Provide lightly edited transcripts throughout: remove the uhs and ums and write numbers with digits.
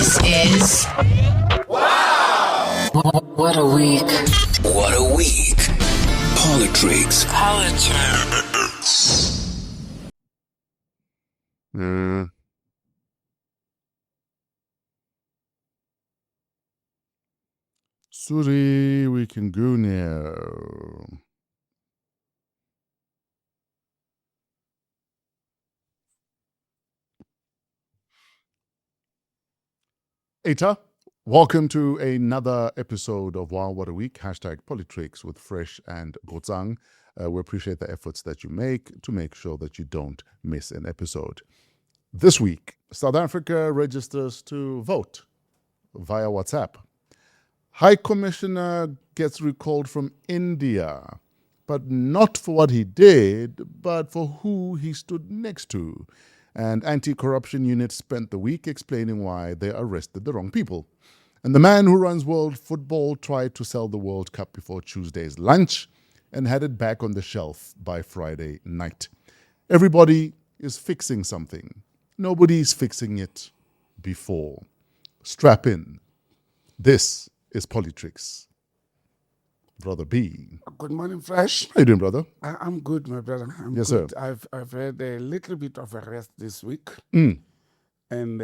This is What a Week. What a Week. Politricks. Suri, we can go now. Eta, welcome to another episode of Wow What a Week, hashtag Politricks with Fresh and Botsang. We appreciate the efforts that you make to make sure that you don't miss an episode. This week, South Africa registers to vote via WhatsApp. High Commissioner gets recalled from India, but not for what he did, but for who he stood next to. And anti-corruption units spent the week explaining why they arrested the wrong people. And the man who runs world football tried to sell the World Cup before Tuesday's lunch and had it back on the shelf by Friday night. Everybody is fixing something. Nobody's fixing it before. Strap in. This is Politricks. Brother B. Good morning, Fresh. How you doing, brother? I'm good, my brother. Yes, good. sir. I've had a little bit of a rest this week, Mm. and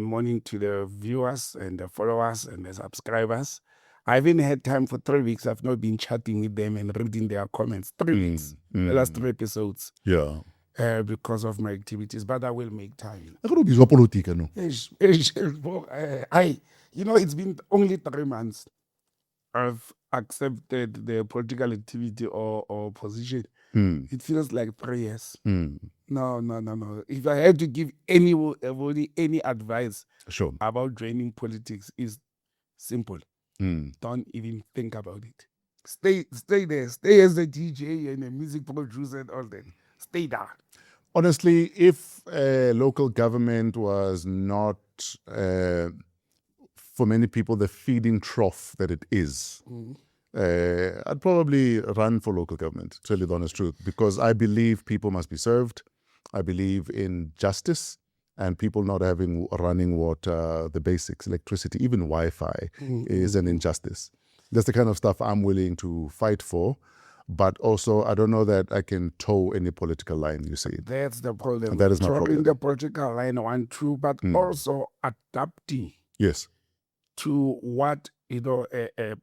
morning to the viewers and the followers and the subscribers. I haven't had time for 3 weeks. I've not been chatting with them and reading their comments. 3 weeks, the last 3 episodes, Yeah. because of my activities. But I will make time. I gotta be so politica, no? It's been only 3 months. I've accepted the political activity or position. It feels like 3 years. No. If I had to give anybody any advice Sure. about joining politics, is simple. Don't even think about it. Stay there. Stay as a DJ and a music producer and all that. Stay there. Honestly, if local government was not, for many people, the feeding trough that it is, I'd probably run for local government, to tell you the honest truth, because I believe people must be served. I believe in justice and people not having running water, the basics, electricity, even Wi-Fi is an injustice. That's the kind of stuff I'm willing to fight for. But also, I don't know that I can toe any political line, you see. That's the problem. That is my problem. Towing the political line, one, true, but also adapting Yes. to what a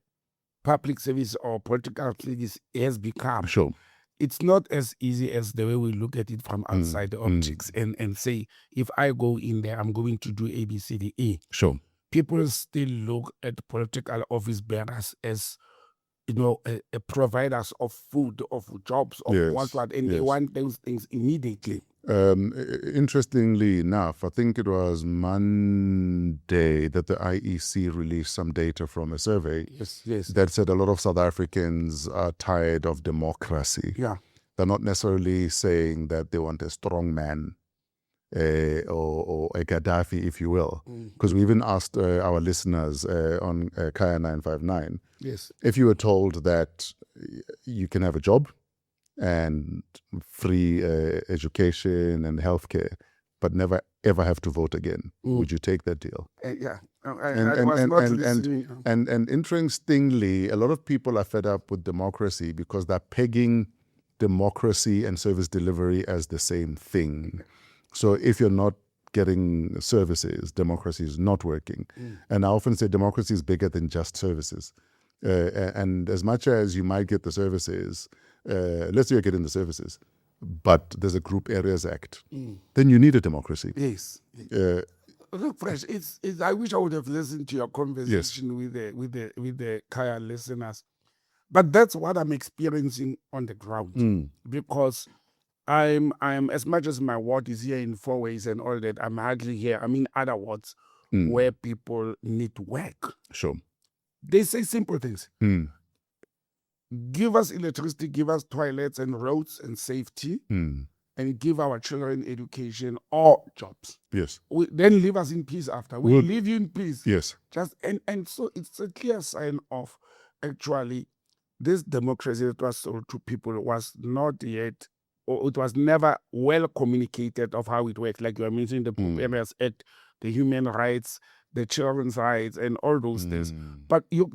public service or political service has become. Sure. It's not as easy as the way we look at it from outside the optics and say, if I go in there, I'm going to do A, B, C, D, E. Sure. People still look at political office bearers as, a providers of food, of jobs, of what, and they want those things immediately. Interestingly enough, I think it was Monday that the IEC released some data from a survey that said a lot of South Africans are tired of democracy. Yeah. They're not necessarily saying that they want a strong man or a Gaddafi, if you will. Because we even asked our listeners on Kaya 959 if you were told that you can have a job and free education and healthcare, but never ever have to vote again, would you take that deal? And interestingly, a lot of people are fed up with democracy because they're pegging democracy and service delivery as the same thing. So if you're not getting services, democracy is not working. And I often say democracy is bigger than just services. And as much as you might get the services, let's say you're getting the services, but there's a Group Areas Act, then you need a democracy. Yes. Look, Fresh, I wish I would have listened to your conversation with the Kaya listeners. But that's what I'm experiencing on the ground. Because I'm as much as my ward is here in 4 ways and all that, I'm hardly here. I'm in other wards where people need work. Sure. They say simple things. Give us electricity, give us toilets and roads and safety, and give our children education or jobs. Yes. Then leave us in peace after. We'll leave you in peace. Yes. And so it's a clear sign of actually this democracy that was sold to people was not yet, or it was never well communicated of how it works. Like you are mentioning the Group Areas Act, the human rights, the children's rights, and all those things. But you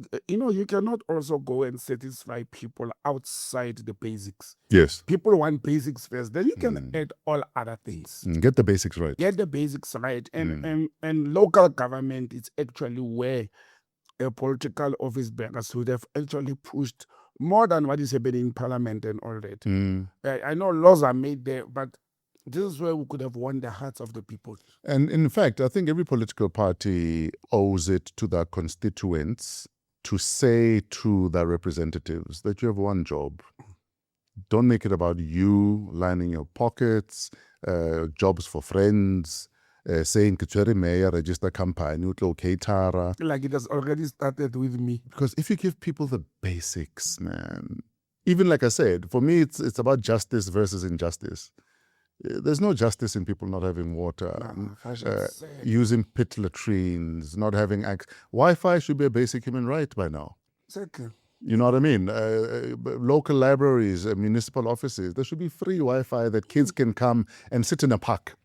cannot also go and satisfy people outside the basics. Yes. People want basics first, then you can add all other things. Get the basics right. Get the basics right, and local government is actually where a political office bearers would have actually pushed more than what is happening in parliament and all that. I know laws are made there, but this is where we could have won the hearts of the people. And in fact, I think every political party owes it to their constituents to say to their representatives that you have one job. Don't make it about you lining your pockets, jobs for friends, saying Kachori Mayor, register company, caterer. Like it has already started with me. Because if you give people the basics, man, even like I said, for me, it's about justice versus injustice. There's no justice in people not having water, using pit latrines, not having access. Wi-Fi should be a basic human right by now. Exactly. You know what I mean? Local libraries, municipal offices, there should be free Wi-Fi that kids can come and sit in a park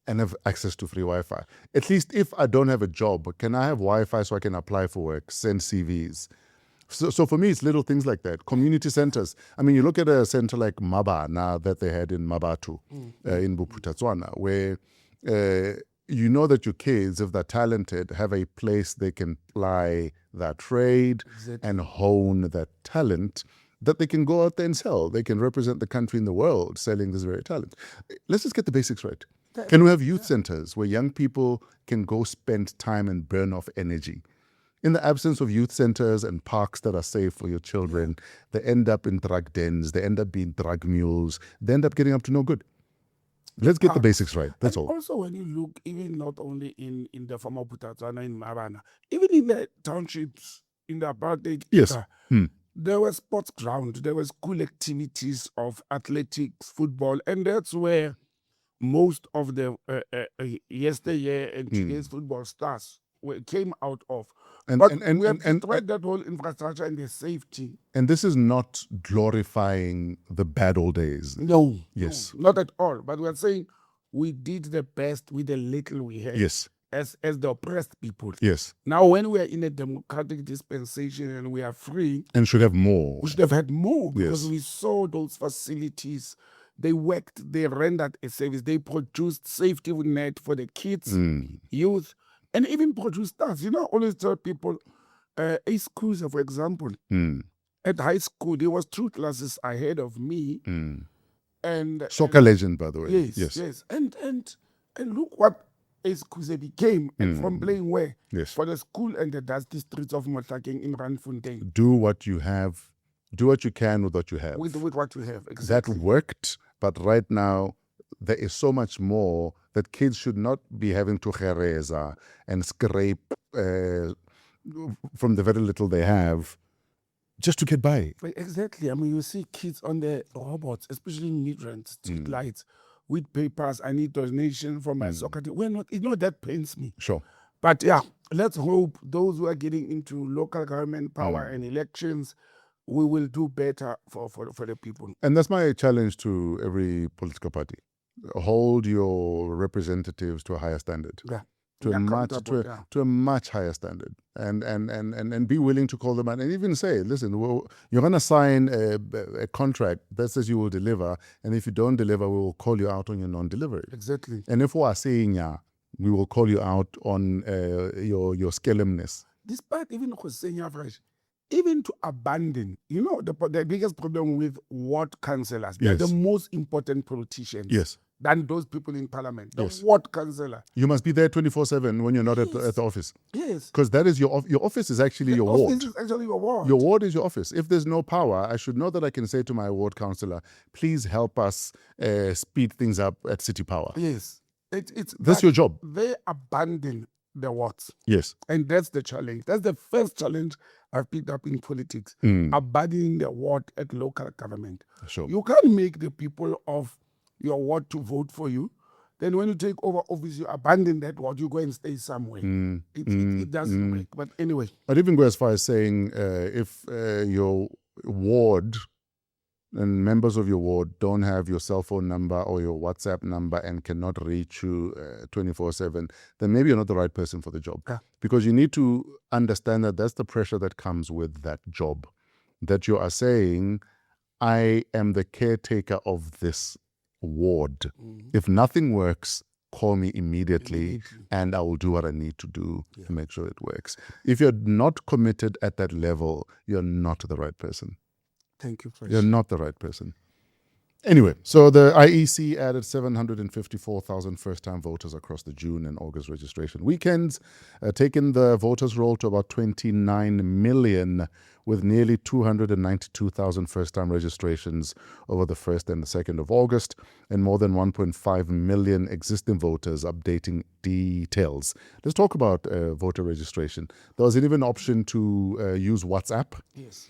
and have access to free Wi-Fi. At least if I don't have a job, can I have Wi-Fi so I can apply for work, send CVs? So for me, it's little things like that. Community centers. I mean, you look at a center like Mabana that they had in Mabatu, in Buputatswana, where you know that your kids, if they're talented, have a place they can ply their trade and hone that talent that they can go out there and sell. They can represent the country in the world selling this very talent. Let's just get the basics right. Can we have youth centers where young people can go spend time and burn off energy? In the absence of youth centers and parks that are safe for your children, they end up in drug dens, they end up being drug mules, they end up getting up to no good. Let's get the basics right. That's all. Also, when you look, even not only in the former Butatswana, in Mabana, even in the townships, in the apartheid, there were sports grounds, there were school activities of athletics, football, and that's where most of the yesteryear and today's football stars came out of. But we have destroyed that whole infrastructure and the safety. And this is not glorifying the bad old days. No. Yes. No, not at all. But we're saying we did the best with the little we had. Yes. As the oppressed people. Yes. Now, when we are in a democratic dispensation and we are free. And should have more. We should have had more because we saw those facilities. They worked, they rendered a service. They produced safety net for the kids, youth, and even produce stars. You know, I always tell people, a schools, for example, at high school, there was 2 classes ahead of me. And soccer legend, by the way. Yes. And look what a schools became, and from playing where? Yes. For the school and the dusty streets of Motlakeng in Randfontein. Do what you have. Do what you can with what you have. With what you have, exactly. That worked, but right now, there is so much more that kids should not be having to gereza and scrape from the very little they have just to get by. Exactly. I mean, you see kids on the robots, especially migrants, street lights, with papers. I need donation for my soccer team. We're not, that pains me. Sure. But yeah, let's hope those who are getting into local government power and elections, we will do better for the people. And that's my challenge to every political party. Hold your representatives to a higher standard. Yeah. To a much higher standard, and be willing to call them out and even say, listen, you're going to sign a contract that says you will deliver, and if you don't deliver, we will call you out on your non-delivery. Exactly. And if we are saying we will call you out on your scalemness. Despite even saying fresh, even to abandon, the biggest problem with ward councillors, they're the most important politicians than those people in parliament. The ward councillor. You must be there 24/7 when you're not at the office. Yes. Because that is your office is actually your ward. Your office is actually your ward. Your ward is your office. If there's no power, I should know that I can say to my ward councillor, please help us speed things up at City Power. Yes. That's your job. They abandon the wards. Yes. And that's the challenge. That's the first challenge I've picked up in politics. Abandoning the ward at local government. Sure. You can't make the people of your ward to vote for you. Then when you take over office, you abandon that ward, you go and stay somewhere. It doesn't work. But anyway. I'd even go as far as saying if your ward and members of your ward don't have your cell phone number or your WhatsApp number and cannot reach you 24/7, then maybe you're not the right person for the job. Yeah. Because you need to understand that that's the pressure that comes with that job. That you are saying, I am the caretaker of this ward. If nothing works, call me immediately and I will do what I need to do to make sure it works. If you're not committed at that level, you're not the right person. Thank you, Fresh. You're not the right person. Anyway, so the IEC added 754,000 first-time voters across the June and August registration weekends, taking the voters' roll to about 29 million, with nearly 292,000 first-time registrations over the 1st and the 2nd of August, and more than 1.5 million existing voters updating details. Let's talk about voter registration. There was even an option to use WhatsApp. Yes.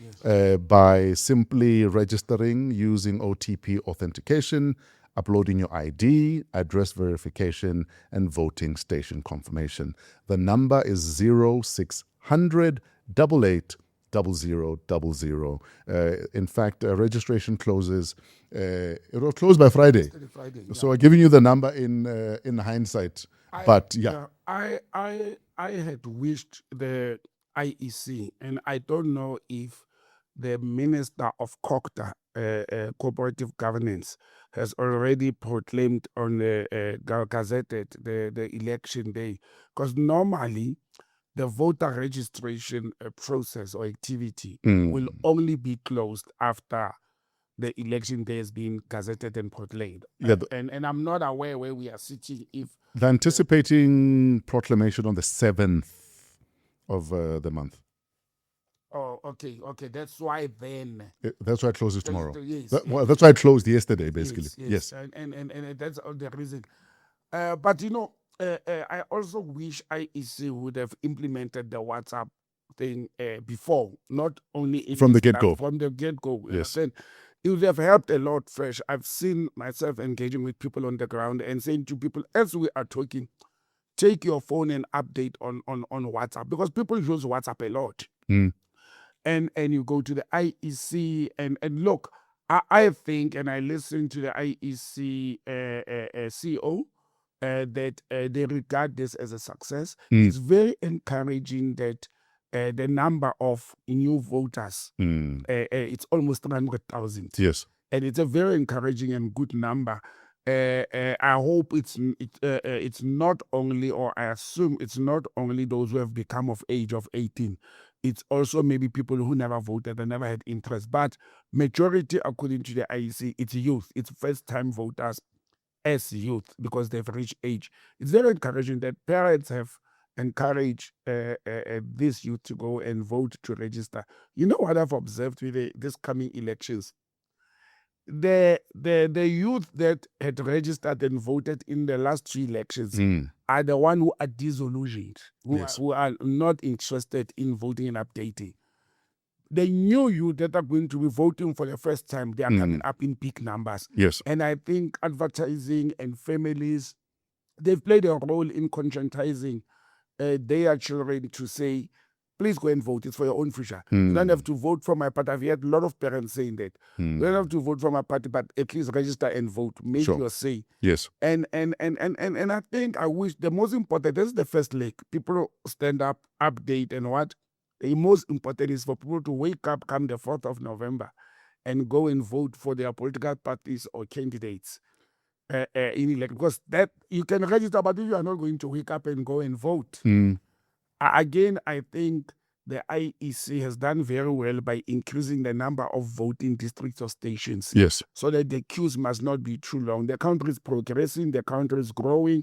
By simply registering using OTP authentication, uploading your ID, address verification, and voting station confirmation. The number is 0600 88 0000. In fact, registration closes. It will close by Friday. So I'm giving you the number in hindsight. I had wished the IEC, and I don't know if the Minister of COGTA, Cooperative Governance, has already proclaimed on the gazetted the election day, because normally the voter registration process or activity will only be closed after the election day has been gazetted and proclaimed. And I'm not aware where we are sitting. If the anticipating proclamation on the 7th of the month. Oh, okay. That's why then. That's why it closes tomorrow. Yes. That's why it closed yesterday, basically. Yes. And that's the reason. But I also wish IEC would have implemented the WhatsApp thing before, not only from the get-go. From the get-go. Yes. Then it would have helped a lot, Fresh. I've seen myself engaging with people on the ground and saying to people, as we are talking, take your phone and update on WhatsApp, because people use WhatsApp a lot. And you go to the IEC and look, I think, and I listened to the IEC CEO, that they regard this as a success. It's very encouraging that the number of new voters, it's almost 300,000. Yes. And it's a very encouraging and good number. I hope it's not only, or I assume it's not only those who have become of age of 18. It's also maybe people who never voted and never had interest. But majority, according to the IEC, it's youth. It's first-time voters as youth because they've reached age. It's very encouraging that parents have encouraged this youth to go and vote, to register. You know what I've observed with these coming elections? The youth that had registered and voted in the last 3 elections are the ones who are disillusioned, who are not interested in voting and updating. The new youth that are going to be voting for the first time, they are coming up in big numbers. Yes. And I think advertising and families, they've played a role in conscientizing their children to say, please go and vote. It's for your own future. You don't have to vote for my party. I've heard a lot of parents saying that. You don't have to vote for my party, but at least register and vote. Make your say. Yes. And I think I wish the most important, this is the first leg. People stand up, update, and what? The most important is for people to wake up come the 4th of November and go and vote for their political parties or candidates in election. Because that you can register, but if you are not going to wake up and go and vote, again, I think the IEC has done very well by increasing the number of voting districts or stations. Yes. So that the queues must not be too long. The country is progressing, the country is growing,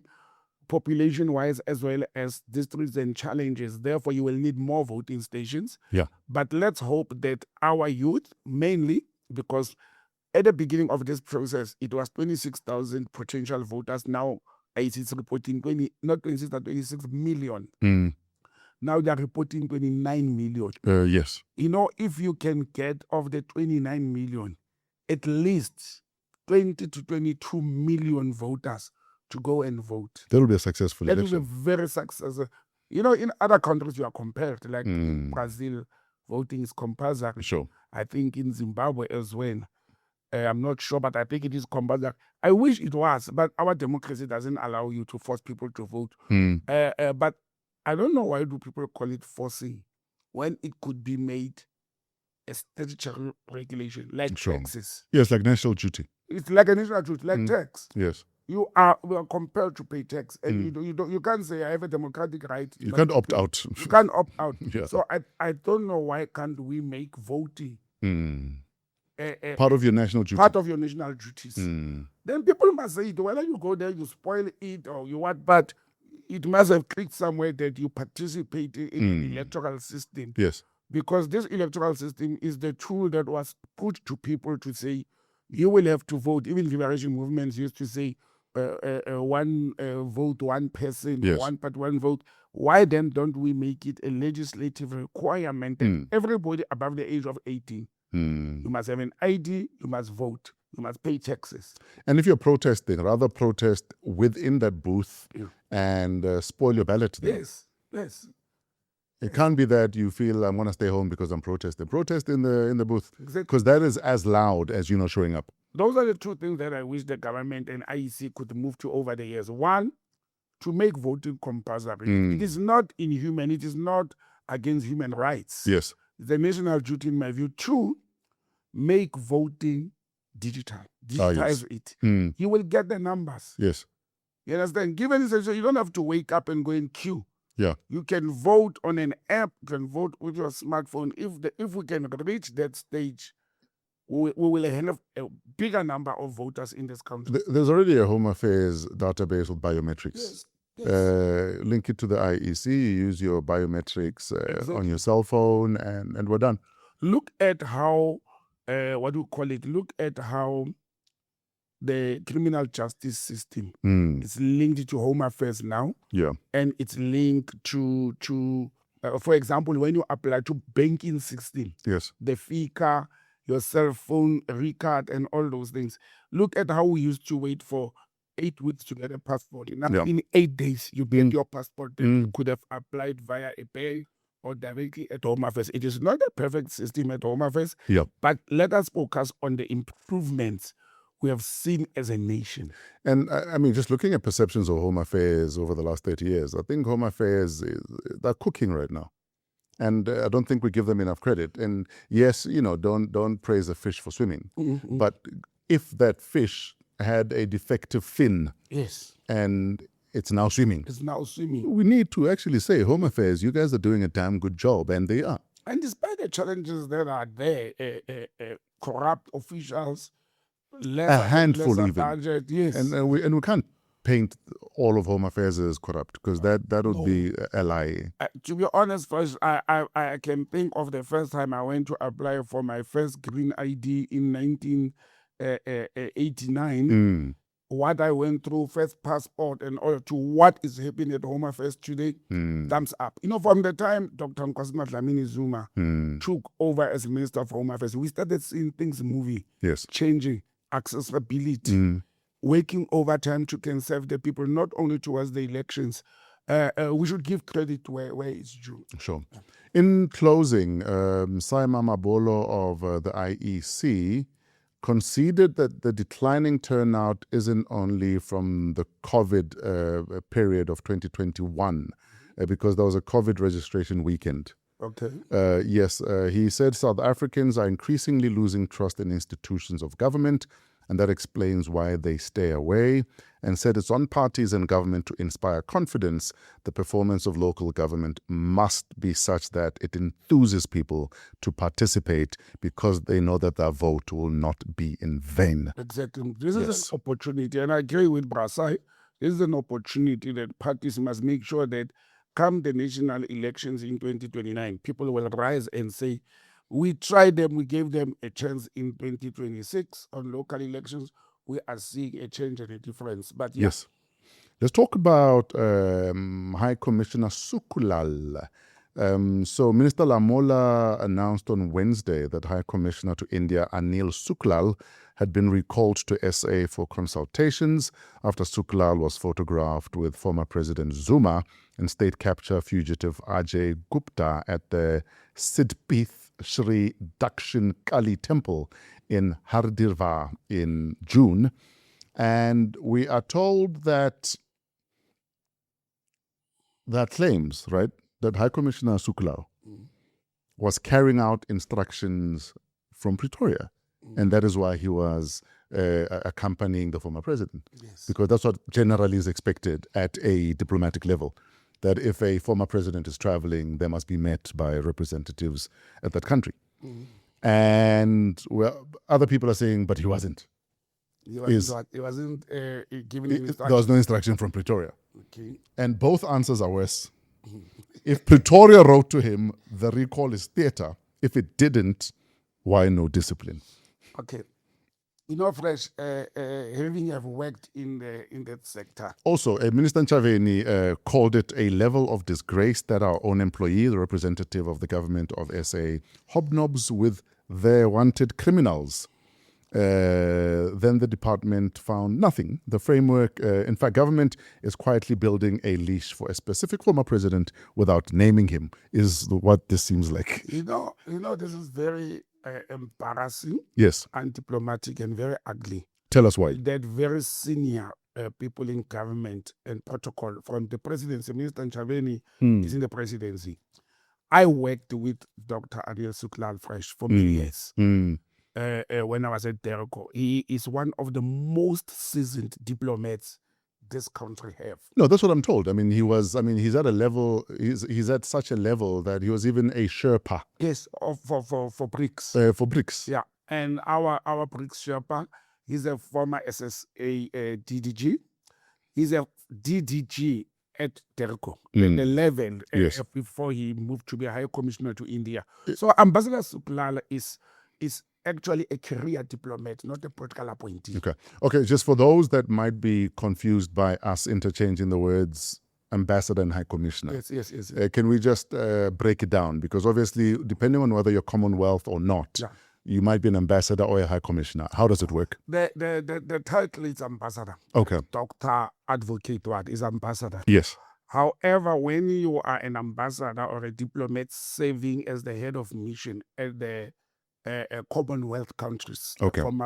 population-wise as well as districts and challenges. Therefore, you will need more voting stations. Yeah. But let's hope that our youth, mainly, because at the beginning of this process, it was 26,000 potential voters. Now, it's reporting 26 million. Now they're reporting 29 million. Yes. You know, if you can get of the 29 million, at least 20 to 22 million voters to go and vote. That will be a successful election. That will be very successful. You know, in other countries you are compared, like in Brazil, voting is compulsory. Sure. I think in Zimbabwe as well. I'm not sure, but I think it is compulsory. I wish it was, but our democracy doesn't allow you to force people to vote. But I don't know why do people call it forcing when it could be made a statutory regulation like taxes. Yes, like national duty. It's like a national duty, like tax. Yes. We are compelled to pay tax, and you can't say I have a democratic right. You can't opt out. You can't opt out. Yeah. So I don't know why can't we make voting part of your national duty. Part of your national duties. Then people must say it, whether you go there, you spoil it or you what, but it must have clicked somewhere that you participate in the electoral system. Yes. Because this electoral system is the tool that was put to people to say, you will have to vote. Even liberation movements used to say, one vote, one person, yes. one part, one vote. Why then don't we make it a legislative requirement that everybody above the age of 18, you must have an ID, you must vote, you must pay taxes. And if you're protesting, rather protest within that booth and spoil your ballot. Then. Yes. It can't be that you feel I'm going to stay home because I'm protesting. Protest in the booth. Exactly. Because that is as loud as you not showing up. Those are the two things that I wish the government and IEC could move to over the years. One, to make voting compulsory. It is not inhuman. It is not against human rights. Yes. It's a national duty in my view. Two, make voting digital. Digitize it. You will get the numbers. Yes. You understand? Given this, you don't have to wake up and go in queue. Yeah. You can vote on an app, you can vote with your smartphone. If we can reach that stage, we will have a bigger number of voters in this country. There's already a Home Affairs database with biometrics. Yes. Link it to the IEC, you use your biometrics on your cell phone, and we're done. Look at how, look at how the criminal justice system is linked to Home Affairs now. Yeah. And it's linked to for example, when you apply to banking system. Yes. The FICA, your cell phone, recard, and all those things. Look at how we used to wait for 8 weeks to get a passport. Now, in 8 days, you get your passport. Then you could have applied via a bank or directly at Home Affairs. It is not a perfect system at Home Affairs, but let us focus on the improvements we have seen as a nation. And I mean, just looking at perceptions of Home Affairs over the last 30 years, I think Home Affairs, they're cooking right now. And I don't think we give them enough credit. And yes, don't praise a fish for swimming. But if that fish had a defective fin, and it's now swimming. We need to actually say, Home Affairs, you guys are doing a damn good job, and they are. And despite the challenges that are there, corrupt officials, a handful even. Budget, yes. And we can't paint all of Home Affairs as corrupt, because that would be a lie. To be honest, first, I can think of the first time I went to apply for my first green ID in 1989. What I went through, first passport and all, to what is happening at Home Affairs today, thumbs up. From the time Dr. Madlanga Zuma took over as Minister of Home Affairs, we started seeing things moving, changing, accessibility, working overtime to conserve the people, not only towards the elections. We should give credit where it's due. Sure. In closing, Saima Mabolo of the IEC conceded that the declining turnout isn't only from the COVID period of 2021, because there was a COVID registration weekend. Okay. Yes, he said South Africans are increasingly losing trust in institutions of government, and that explains why they stay away, and said it's on parties and government to inspire confidence. The performance of local government must be such that it enthuses people to participate, because they know that their vote will not be in vain. Exactly. This is an opportunity, and I agree with Brasai. This is an opportunity that parties must make sure that come the national elections in 2029, people will rise and say, we tried them, we gave them a chance in 2026 on local elections. We are seeing a change and a difference. But yes. Let's talk about High Commissioner Sooklal. So Minister Lamola announced on Wednesday that High Commissioner to India, Anil Sooklal, had been recalled to SA for consultations after Sooklal was photographed with former President Zuma and state capture fugitive Ajay Gupta at the Sidpith Shri Dakshin Kali Temple in Hardirva in June. And we are told that claims, right, that High Commissioner Sooklal was carrying out instructions from Pretoria. And that is why he was accompanying the former president. Yes. Because that's what generally is expected at a diplomatic level. That if a former president is traveling, they must be met by representatives at that country. And other people are saying, but he wasn't. He wasn't giving instructions. There was no instruction from Pretoria. Okay. And both answers are worse. If Pretoria wrote to him, the recall is theatre. If it didn't, why no discipline? Okay. You know, Fresh, having have worked in that sector. Also, Minister Nchaveni called it a level of disgrace that our own employee, the representative of the government of SA, hobnobs with their wanted criminals. Then the department found nothing. The framework, in fact, government is quietly building a leash for a specific former president without naming him, is what this seems like. You know, this is very embarrassing, Yes. undiplomatic, and very ugly. Tell us why. That very senior people in government and protocol from the presidency, Minister Nchaveni is in the presidency. I worked with Dr. Ariel Sooklal Fresh for many years. When I was at DIRCO. He is one of the most seasoned diplomats this country have. No, that's what I'm told. I mean, he's at a level, he's at such a level that he was even a Sherpa. Yes, for BRICS. For BRICS. Yeah, and our BRICS Sherpa, he's a former SSA DDG. He's a DDG at DIRCO, the level Yes. before he moved to be a High Commissioner to India. So Ambassador Sooklal is actually a career diplomat, not a political appointee. Okay, just for those that might be confused by us interchanging the words ambassador and high commissioner. Yes. Can we just break it down? Because obviously, depending on whether you're Commonwealth or not, you might be an ambassador or a high commissioner. How does it work? The title is ambassador. Okay. Doctor, advocate, what is ambassador? Yes. However, when you are an ambassador or a diplomat serving as the head of mission at the Commonwealth countries, Okay. from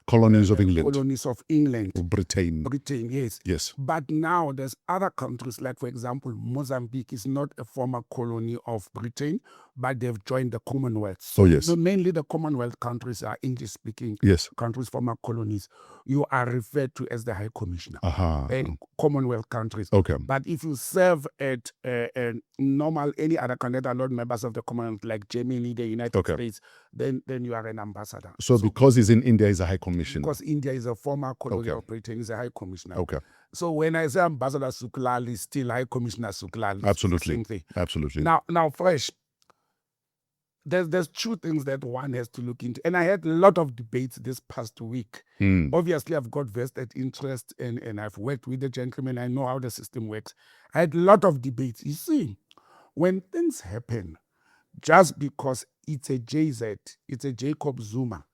Colonies of England. colonies of England, Britain. yes. Yes. But now there's other countries, like for example, Mozambique is not a former colony of Britain, but they've joined the Commonwealth. Oh, yes. So mainly the Commonwealth countries are English-speaking Yes. countries, former colonies. You are referred to as the High Commissioner. Aha. Commonwealth countries. Okay. But if you serve at normal, any other country that are not members of the Commonwealth, like Germany, the United States, then you are an ambassador. So because he's in India, he's a high commissioner. Because India is a former colony of Britain, he's a high commissioner. Okay. So when I say Ambassador Sooklal, is still High Commissioner Sooklal. Absolutely. Same thing. Absolutely. Now, Fresh, there's two things that one has to look into. And I had a lot of debates this past week. Obviously, I've got vested interest and I've worked with the gentleman. I know how the system works. I had a lot of debates. You see, when things happen, just because it's a JZ, it's a Jacob Zuma,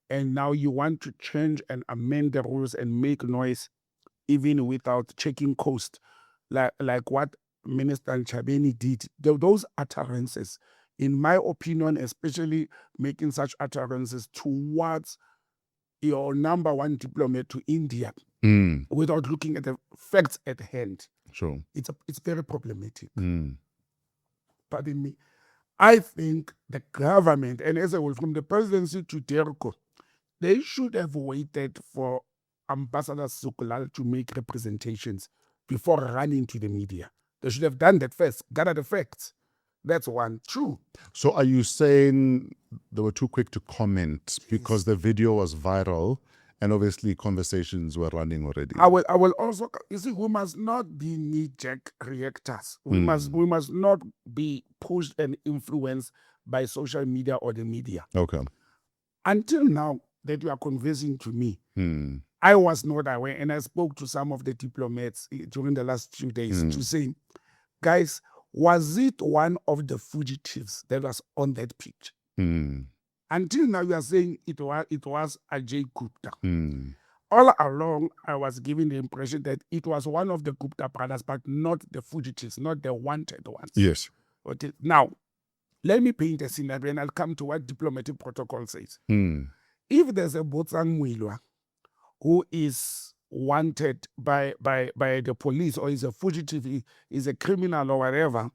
and now you want to change and amend the rules and make noise even without checking cost, like what Minister Nchaveni did. Those utterances, in my opinion, especially making such utterances towards your number one diplomat to India without looking at the facts at hand. Sure. It's very problematic. Pardon me. I think the government, and as a whole, from the presidency to DIRCO, they should have waited for Ambassador Sooklal to make representations before running to the media. They should have done that first, gather the facts. That's one. Two. So are you saying they were too quick to comment because the video was viral and obviously conversations were running already? I will also, you see, we must not be knee-jerk reactors. We must not be pushed and influenced by social media or the media. Okay. Until now that you are conversing to me, I was not aware, and I spoke to some of the diplomats during the last few days to say, guys, was it one of the fugitives that was on that picture? Until now, you are saying it was Ajay Gupta. All along, I was given the impression that it was one of the Gupta brothers, but not the fugitives, not the wanted ones. Yes. Now, let me paint a scenario and I'll come to what diplomatic protocol says. Mm. If there's a Botsang Moiloa who is wanted by the police or is a fugitive, is a criminal or whatever,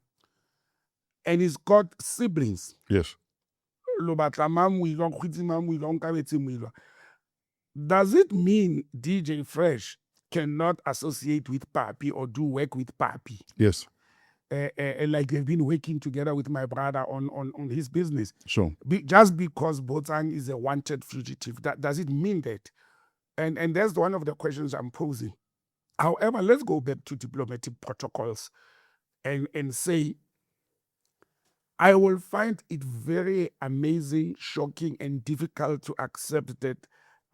and he's got siblings, Yes. does it mean DJ Fresh cannot associate with Papi or do work with Papi? Yes. Like they've been working together with my brother on his business. Sure. Just because Botsang is a wanted fugitive, does it mean that? And that's one of the questions I'm posing. However, let's go back to diplomatic protocols and say, I will find it very amazing, shocking, and difficult to accept that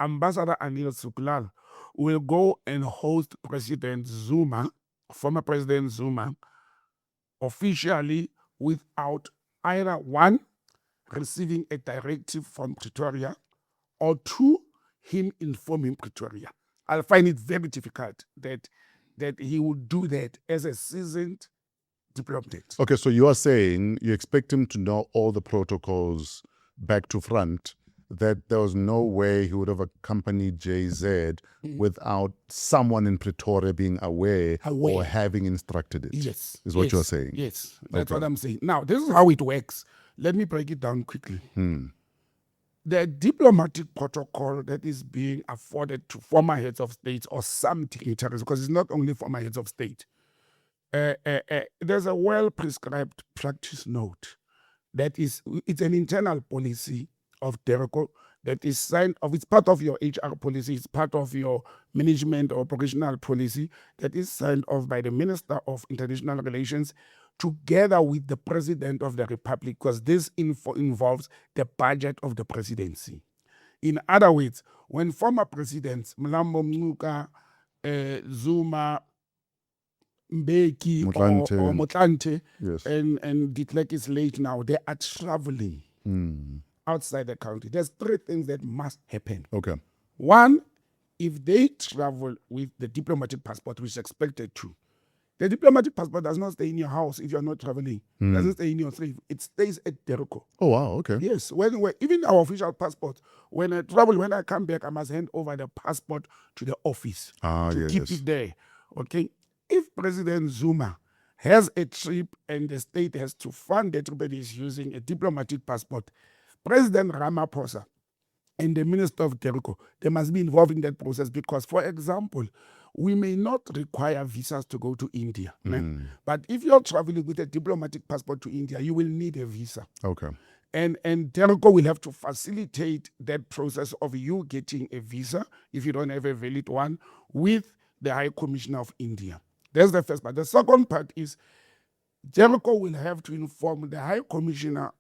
Ambassador Anil Sooklal will go and host President Zuma, former President Zuma, officially without either one, receiving a directive from Pretoria, or two, him informing Pretoria. I'll find it very difficult that he would do that as a seasoned diplomat. Okay, so you are saying you expect him to know all the protocols back to front, that there was no way he would have accompanied JZ without someone in Pretoria being aware or having instructed it. Yes. Is what you're saying? Yes, that's what I'm saying. Now, this is how it works. Let me break it down quickly. The diplomatic protocol that is being afforded to former heads of state or some dignitaries, because it's not only former heads of state, there's a well-prescribed practice note it's an internal policy of DIRCO that is signed off. It's part of your HR policy. It's part of your management or operational policy that is signed off by the Minister of International Relations together with the President of the Republic, because this involves the budget of the presidency. In other words, when former presidents Mlambo Mnuka, Zuma, Mbeki, or Motlanthe, Yes. and de Klerk is late now, they are traveling outside the country. There's three things that must happen. Okay. One, if they travel with the diplomatic passport, which is expected to, the diplomatic passport does not stay in your house if you're not traveling. It doesn't stay in your safe. It stays at DIRCO. Oh, wow. Okay. Yes. Even our official passport, when I travel, when I come back, I must hand over the passport to the office to keep it there. Okay. If President Zuma has a trip and the state has to fund the trip and is using a diplomatic passport, President Ramaphosa and the Minister of DIRCO, they must be involved in that process because, for example, we may not require visas to go to India. But if you're traveling with a diplomatic passport to India, you will need a visa. Okay. And DIRCO will have to facilitate that process of you getting a visa, if you don't have a valid one, with the High Commissioner of India. That's the first part. The second part is DIRCO will have to inform the High Commissioner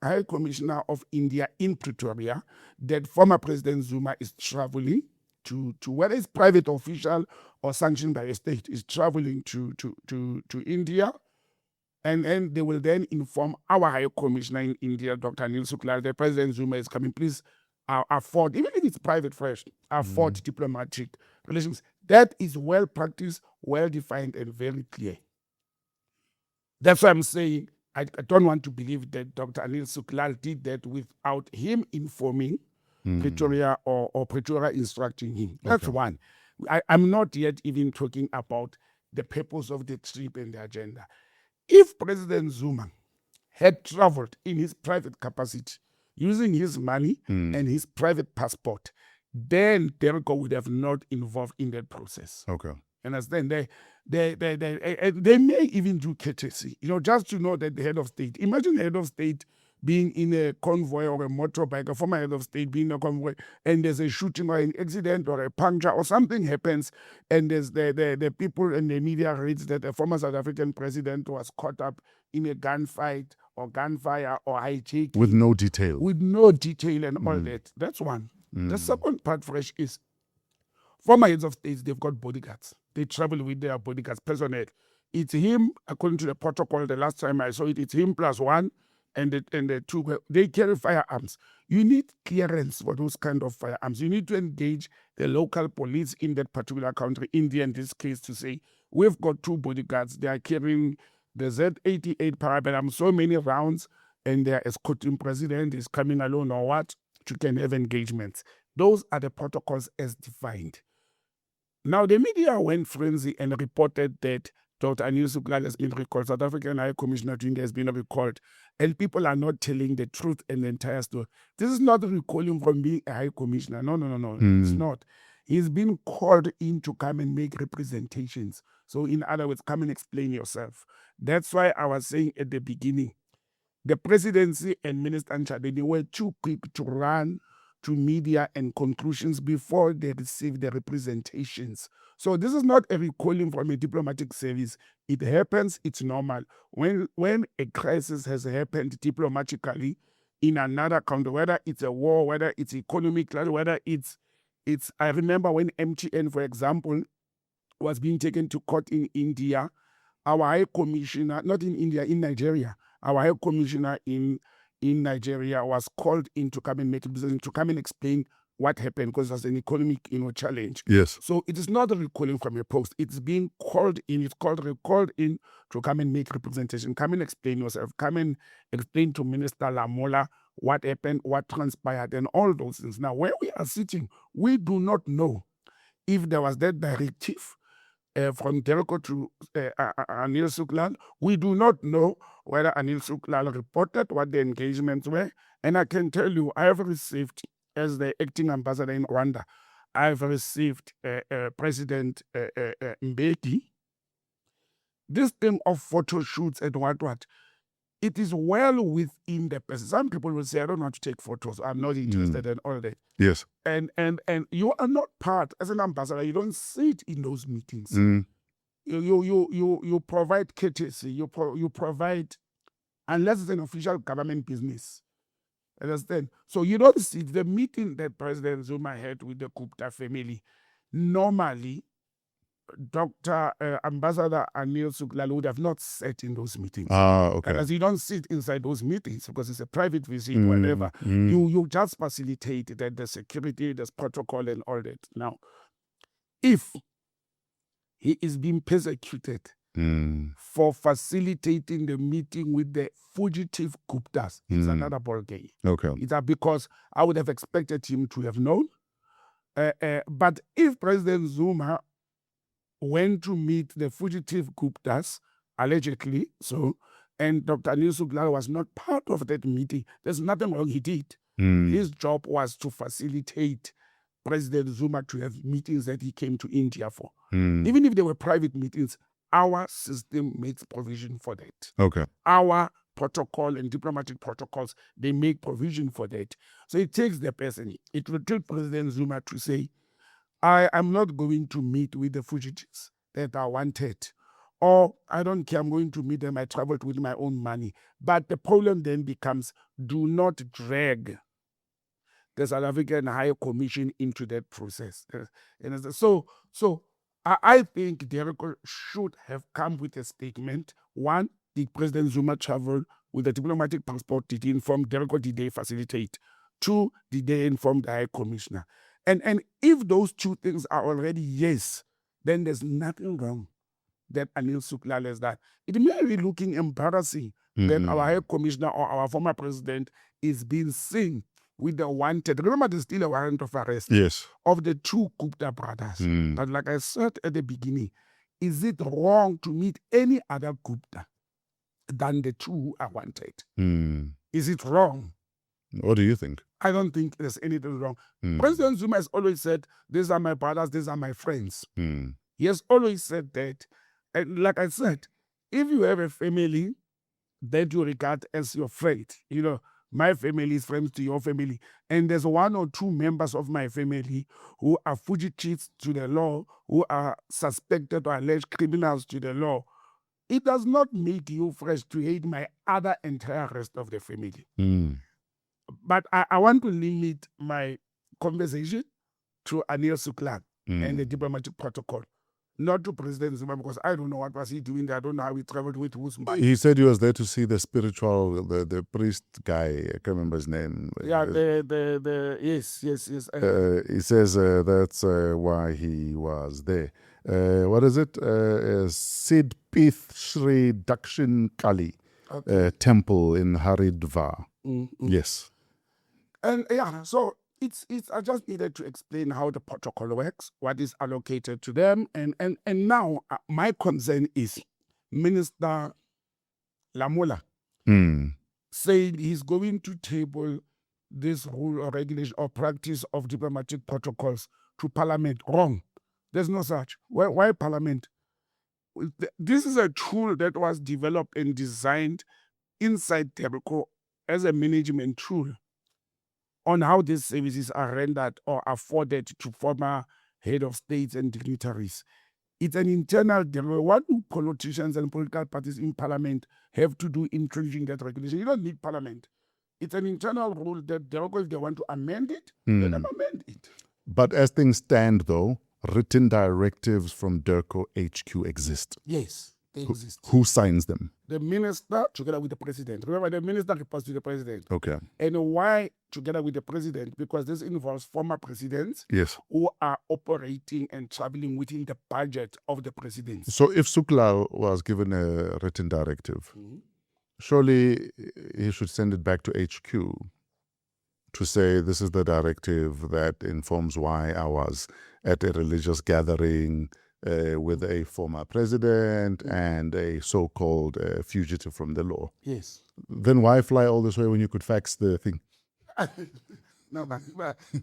of India in Pretoria that former President Zuma is traveling to whether it's private official or sanctioned by a state, is traveling to India. And they will then inform our High Commissioner in India, Dr. Anil Sooklal, that President Zuma is coming. Please afford, even if it's private first, afford diplomatic relations. That is well practiced, well defined, and very clear. That's why I'm saying I don't want to believe that Dr. Anil Sooklal did that without him informing Pretoria or Pretoria instructing him. That's one. I'm not yet even talking about the purpose of the trip and the agenda. If President Zuma had traveled in his private capacity, using his money and his private passport, then DIRCO would have not involved in that process. Okay. Understand? They may even do courtesy, just to know that the head of state. Imagine the head of state being in a convoy or a motorbike, a former head of state being in a convoy, and there's a shooting or an accident or a puncture or something happens, and there's the people in the media reads that a former South African president was caught up in a gunfight or gunfire or hijacking. With no detail. With no detail and all that. That's one. The second part, Fresh, is former heads of states, they've got bodyguards. They travel with their bodyguards, personnel. It's him, according to the protocol, the last time I saw it, it's him plus one, and the two, they carry firearms. You need clearance for those kind of firearms. You need to engage the local police in that particular country, India in this case, to say, we've got two bodyguards. They are carrying the Z88 parabellum, so many rounds, and their escorting president is coming alone or what, you can have engagements. Those are the protocols as defined. Now, the media went frenzy and reported that Dr. Sooklal has been recalled, South African High Commissioner Junior has been recalled, and people are not telling the truth and the entire story. This is not recalling from being a High Commissioner. No, it's not. He's been called in to come and make representations. So, in other words, come and explain yourself. That's why I was saying at the beginning, the presidency and Minister Nchadeni were too quick to run to media and conclusions before they received the representations. So this is not a recalling from a diplomatic service. It happens, it's normal. When a crisis has happened diplomatically in another country, whether it's a war, whether it's economic, whether it's I remember when MTN, for example, was being taken to court in India, our High Commissioner, not in India, in Nigeria, our High Commissioner in Nigeria was called in to come and make a decision, to come and explain what happened, because it was an economic challenge. Yes. So it is not a recalling from a post. It's being called in. It's recalled in to come and make representation. Come and explain yourself. Come and explain to Minister Lamola what happened, what transpired, and all those things. Now, where we are sitting, we do not know if there was that directive from DIRCO to Anil Sooklal. We do not know whether Anil Sooklal reported what the engagements were. And I can tell you, I have received, as the acting ambassador in Rwanda, I have received President Mbeki. This thing of photo shoots and what, it is well within the person. Some people will say, I don't want to take photos, I'm not interested and all that. Yes. And you are not part, as an ambassador, you don't sit in those meetings. You provide courtesy, you provide, unless it's an official government business. Understand? So you don't see the meeting that President Zuma had with the Gupta family. Normally, Dr. Ambassador Anil Sooklal would have not sat in those meetings. Okay. Because you don't sit inside those meetings because it's a private visit, whatever. You just facilitate that, the security, the protocol and all that. Now, if he is being persecuted for facilitating the meeting with the fugitive Guptas, it's another ball game. Okay. It's because I would have expected him to have known. But if President Zuma went to meet the fugitive Guptas, allegedly, and Dr. Anil Sooklal was not part of that meeting, there's nothing wrong he did. His job was to facilitate President Zuma to have meetings that he came to India for. Even if they were private meetings, our system makes provision for that. Okay. Our protocol and diplomatic protocols, they make provision for that. So it takes the person. It will take President Zuma to say, I am not going to meet with the fugitives that are wanted. Or I don't care, I'm going to meet them, I traveled with my own money. But the problem then becomes, do not drag the South African High Commission into that process. So I think DIRCO should have come with a statement. One, did President Zuma travel with a diplomatic passport? Did he inform DIRCO? Did they facilitate? Two, did they inform the High Commissioner? And if those two things are already yes, then there's nothing wrong that Anil Sooklal has done. It may be looking embarrassing that our High Commissioner or our former president is being seen with the wanted. Remember, there's still a warrant of arrest of the two Gupta brothers. But like I said at the beginning, is it wrong to meet any other Gupta than the two who are wanted? Is it wrong? What do you think? I don't think there's anything wrong. President Zuma has always said, these are my brothers, these are my friends. He has always said that. And like I said, if you have a family that you regard as your friend, my family is friends to your family, and there's one or two members of my family who are fugitives to the law, who are suspected or alleged criminals to the law, it does not make you fresh to hate my other entire rest of the family. But I want to limit my conversation to Anil Sooklal and the diplomatic protocol, not to President Zuma, because I don't know what was he doing there. I don't know how he traveled with whose money. He said he was there to see the spiritual, the priest guy. I can't remember his name. Yeah, yes. He says that's why he was there. What is it? Sid Pith Shri Dakshin Kali. temple in Haridwar. Yes. And so it's I just needed to explain how the protocol works, what is allocated to them, and now my concern is Minister Lamola saying he's going to table this rule or regulation or practice of diplomatic protocols to Parliament. Wrong. There's no such. Why Parliament? This is a tool that was developed and designed inside DIRCO as a management tool on how these services are rendered or afforded to former head of states and dignitaries. It's an internal deal. What do politicians and political parties in Parliament have to do in changing that regulation? You don't need Parliament. It's an internal rule that DIRCO, if they want to amend it, let them amend it. But as things stand, though, written directives from DIRCO HQ exist. Yes, they exist. Who signs them? The minister together with the president. Remember, the minister reports to the president. Okay. And why together with the president? Because this involves former presidents who are operating and traveling within the budget of the presidency. So if Sooklal was given a written directive, surely he should send it back to HQ to say this is the directive that informs why I was at a religious gathering with a former president and a so-called fugitive from the law. Yes. Then why fly all this way when you could fax the thing? No, but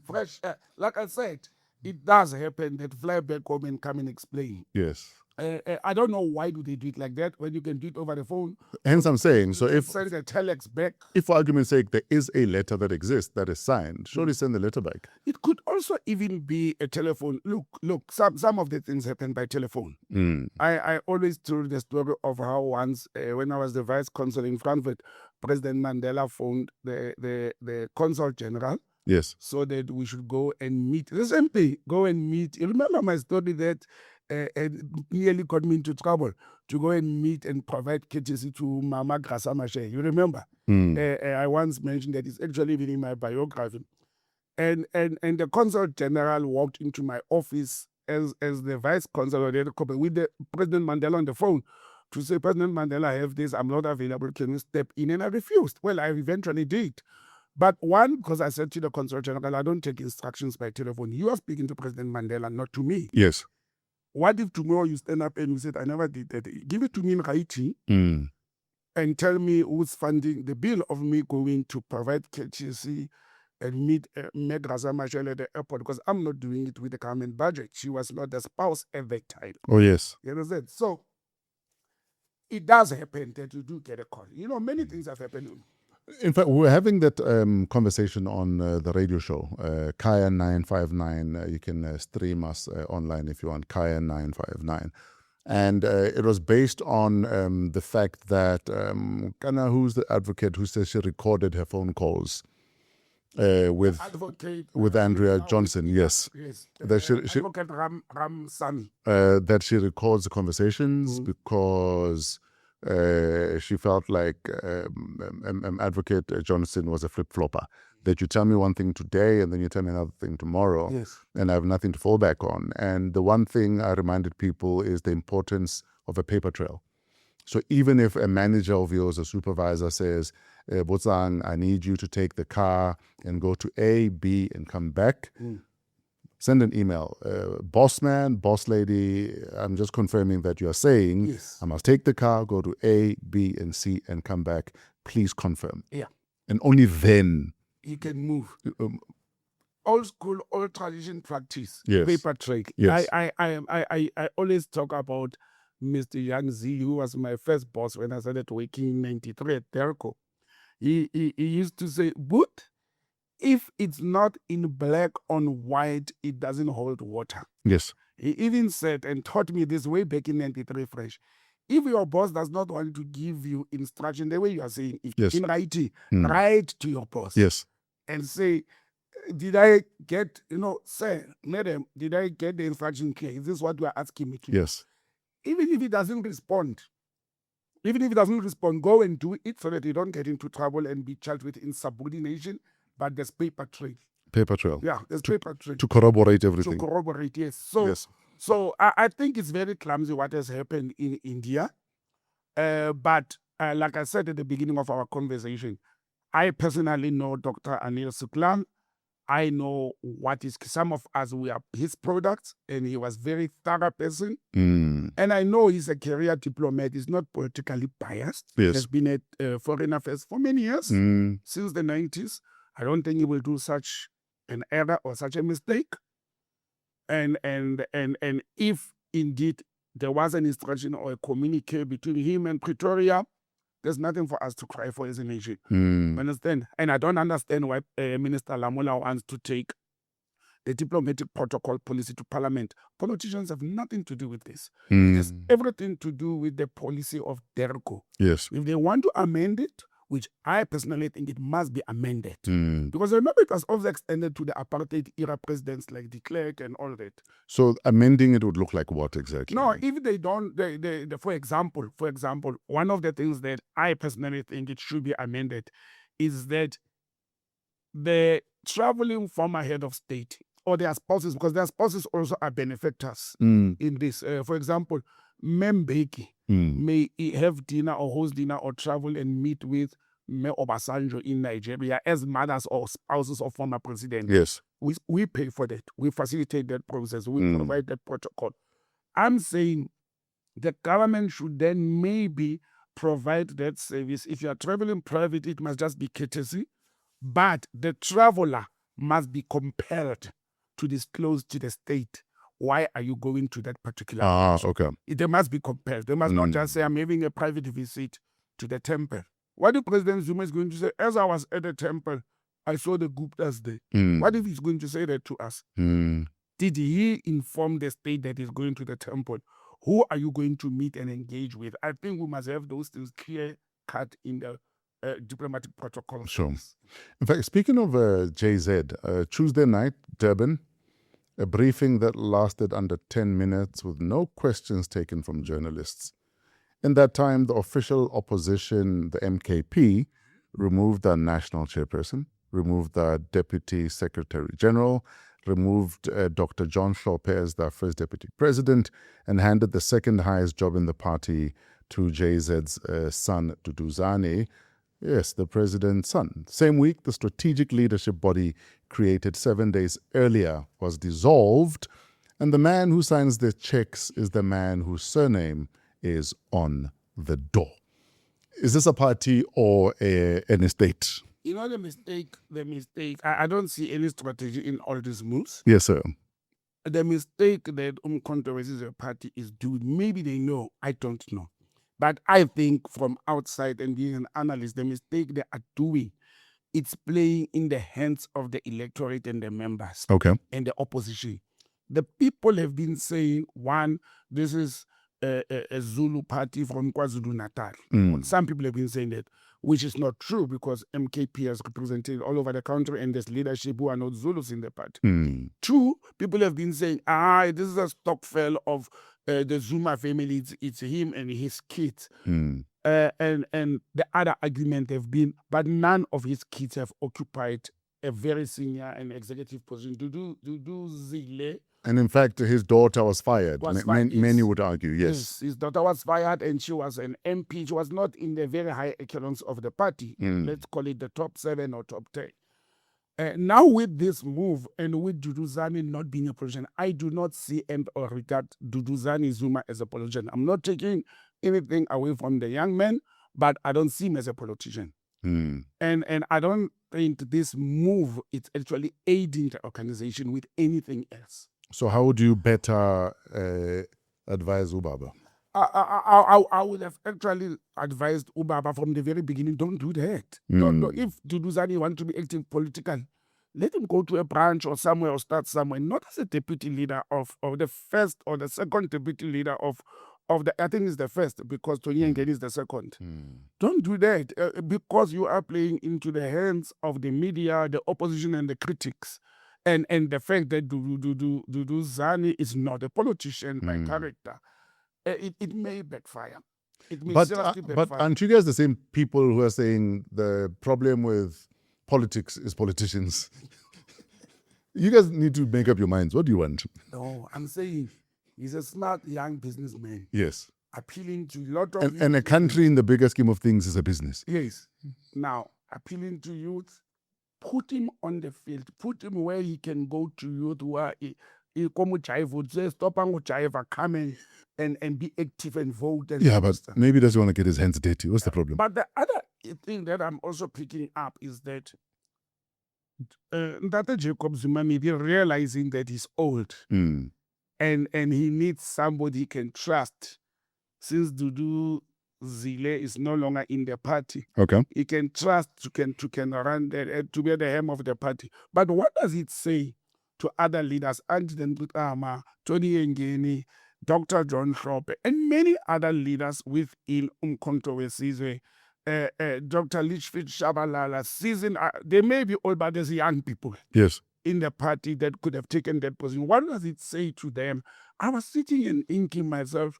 fresh. Like I said, it does happen that fly back home and come and explain. Yes. I don't know why do they do it like that when you can do it over the phone. Hence I'm saying, so if send a telex back. If for argument's sake there is a letter that exists that is signed, surely send the letter back. It could also even be a telephone. Look, some of the things happen by telephone. I always told the story of how once when I was the vice consul in Frankfurt, President Mandela phoned the consul general. Yes. So that we should go and meet. The same thing, go and meet. You remember my story that nearly got me into trouble to go and meet and provide courtesy to Mama Grasa Mashe. You remember? I once mentioned that it's actually even in my biography. And the consul general walked into my office as the vice consul with the President Mandela on the phone to say, President Mandela, I have this, I'm not available, can you step in? And I refused. Well, I eventually did. But one, because I said to the consul general, I don't take instructions by telephone. You are speaking to President Mandela, not to me. Yes. What if tomorrow you stand up and you said, I never did that? Give it to me in writing and tell me who's funding the bill of me going to provide courtesy and meet Meg Raza Machel at the airport, because I'm not doing it with the government budget. She was not the spouse at that time. Oh, yes. You understand? So it does happen that you do get a call. You know, many things have happened. In fact, we were having that conversation on the radio show, Kaya 959. You can stream us online if you want, Kaya 959. And it was based on the fact that Kana, who's the advocate who says she recorded her phone calls with Andrea Johnson, yes. That she Advocate Ram San. That she records the conversations because she felt like Advocate Johnson was a flip-flopper. That you tell me one thing today and then you tell me another thing tomorrow, and I have nothing to fall back on. And the one thing I reminded people is the importance of a paper trail. So even if a manager of yours, a supervisor says, Botsang, I need you to take the car and go to A, B, and come back, send an email. Boss man, boss lady, I'm just confirming that you are saying, I must take the car, go to A, B, and C, and come back. Please confirm. Yeah. And only then he can move. Old school, old tradition practice. Yes. Paper trail. Yes. I always talk about Mr. Yang Z, who was my first boss when I started working in 93 at DIRCO. He used to say, but if it's not in black on white, it doesn't hold water. Yes. He even said and taught me this way back in 93 fresh. If your boss does not want to give you instruction the way you are saying it, in writing, write to your boss. Yes. And say, did I get, sir, madam, did I get the instruction clear? Is this what you are asking me to do? Yes. Even if he doesn't respond, go and do it so that you don't get into trouble and be charged with insubordination. But there's paper trail. Paper trail. Yeah, there's paper trail. To corroborate everything. To corroborate, yes. So I think it's very clumsy what has happened in India. But like I said at the beginning of our conversation, I personally know Dr. Anil Sooklal. I know what is, some of us, we are his products, and he was very thorough person. And I know he's a career diplomat. He's not politically biased. He Yes. has been at Foreign Affairs for many years, since the 90s. I don't think he will do such an error or such a mistake. And if indeed there was an instruction or a communique between him and Pretoria, there's nothing for us to cry for as a nation. Understand? And I don't understand why Minister Lamola wants to take the diplomatic protocol policy to Parliament. Politicians have nothing to do with this. It has everything to do with the policy of DIRCO. Yes. If they want to amend it, which I personally think it must be amended. Because remember, it was also extended to the apartheid era presidents like de Klerk and all that. So amending it would look like what exactly? No, if they don't, for example, one of the things that I personally think it should be amended is that the traveling former head of state or their spouses, because their spouses also are benefactors in this. For example, Mbeki may have dinner or host dinner or travel and meet with Me Obasanjo in Nigeria as mothers or spouses of former president. Yes. We pay for that. We facilitate that process. We provide that protocol. I'm saying the government should then maybe provide that service. If you are traveling private, it must just be courtesy. But the traveler must be compelled to disclose to the state, why are you going to that particular location? Okay. They must be compelled. They must not just say, I'm having a private visit to the temple. What if President Zuma is going to say, as I was at the temple, I saw the Guptas there? What if he's going to say that to us? Did he inform the state that he's going to the temple? Who are you going to meet and engage with? I think we must have those things clear cut in the diplomatic protocol. Sure. In fact, speaking of JZ, Tuesday night, Durban, a briefing that lasted under 10 minutes with no questions taken from journalists. In that time, the official opposition, the MKP, removed their national chairperson, removed their deputy secretary general, removed Dr. John Hlophe as their first deputy president, and handed the second highest job in the party to JZ's son, Duduzane. Yes, the president's son. Same week, the strategic leadership body created 7 days earlier was dissolved, and the man who signs the checks is the man whose surname is on the door. Is this a party or an estate? You know the mistake, I don't see any strategy in all these moves. Yes, sir. The mistake that Umkhonto as a party is doing, maybe they know, I don't know. But I think from outside and being an analyst, the mistake they are doing, it's playing in the hands of the electorate and the members and the opposition. The people have been saying, one, this is a Zulu party from KwaZulu-Natal. Some people have been saying that, which is not true because MKP is represented all over the country and there's leadership who are not Zulus in the party. Two, people have been saying, this is a stockfell of the Zuma family. It's him and his kids. And the other argument have been, but none of his kids have occupied a very senior and executive position. Duduzane. And in fact, his daughter was fired. Many would argue, yes. His daughter was fired and she was an MP. She was not in the very high echelons of the party. Let's call it the top 7 or top 10. Now with this move and with Duduzane not being a politician, I do not see and or regard Duduzane Zuma as a politician. I'm not taking anything away from the young man, but I don't see him as a politician. And I don't think this move is actually aiding the organization with anything else. So how would you better advise Ubaba? I would have actually advised Ubaba from the very beginning, don't do that. No, if Duduzane want to be acting political, let him go to a branch or somewhere or start somewhere, not as a deputy leader of the first or the second deputy leader of the, I think it's the first because Tony Ngeni is the second. Don't do that because you are playing into the hands of the media, the opposition and the critics. And the fact that Duduzane is not a politician by character, it may backfire. It may seriously backfire. But aren't you guys the same people who are saying the problem with politics is politicians? You guys need to make up your minds. What do you want? No, I'm saying he's a smart young businessman. Yes. appealing to a lot of And a country in the bigger scheme of things is a business. Yes. Now, appealing to youth, put him on the field, put him where he can go to youth who are stop and come and be active and vote. And Yeah, but maybe he doesn't want to get his hands dirty. What's the problem? But the other thing that I'm also picking up is that Ndata Jacob Zuma may be realizing that he's old and he needs somebody he can trust. Since Dudu Zile is no longer in the party, Okay. he can trust to can run to be the helm of the party. But what does it say to other leaders, Anton Butama, Tony Ngeni, Dr. John Hlophe, and many other leaders within Umkhonto weSizwe, Dr. Litchfield Shabalala, they may be old, but there's young people Yes. in the party that could have taken that position. What does it say to them? I was sitting and thinking myself,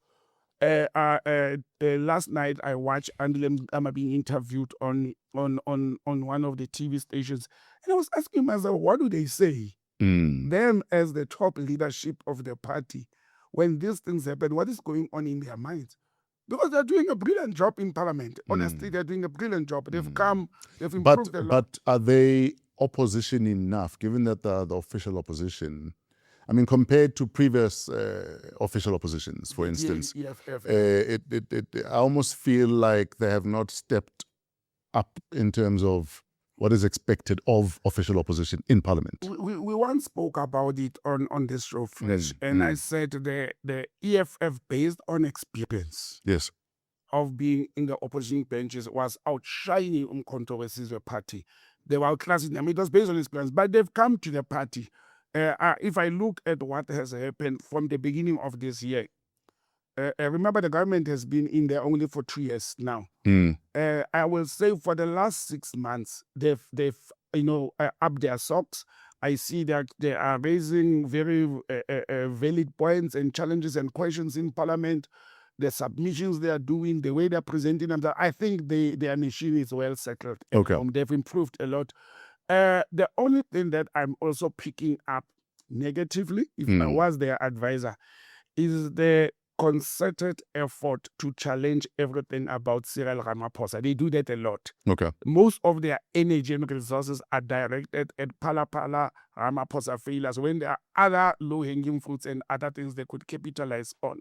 last night I watched Andile Mgama being interviewed on one of the TV stations, and I was asking myself, what do they say? Them as the top leadership of the party, when these things happen, what is going on in their minds? Because they're doing a brilliant job in Parliament. Honestly, they're doing a brilliant job. They've improved a lot. But are they opposition enough, given that the official opposition, I mean, compared to previous official oppositions, for instance, I almost feel like they have not stepped up in terms of what is expected of official opposition in Parliament. We once spoke about it on this show, Fresh, and I said the EFF, based on experience, yes, of being in the opposition benches, was outshining Umkhonto weSizwe party. They were outclassing them. It was based on experience, but they've come to the party. If I look at what has happened from the beginning of this year, remember the government has been in there only for 2 years now. I will say for the last 6 months, they've upped their socks. I see that they are raising very valid points and challenges and questions in Parliament. The submissions they are doing, the way they're presenting them, I think their machine is well settled. Okay. They've improved a lot. The only thing that I'm also picking up negatively, if I was their advisor, is the concerted effort to challenge everything about Cyril Ramaphosa. They do that a lot. Okay. Most of their energy and resources are directed at Pala Ramaphosa failures, when there are other low-hanging fruits and other things they could capitalize on.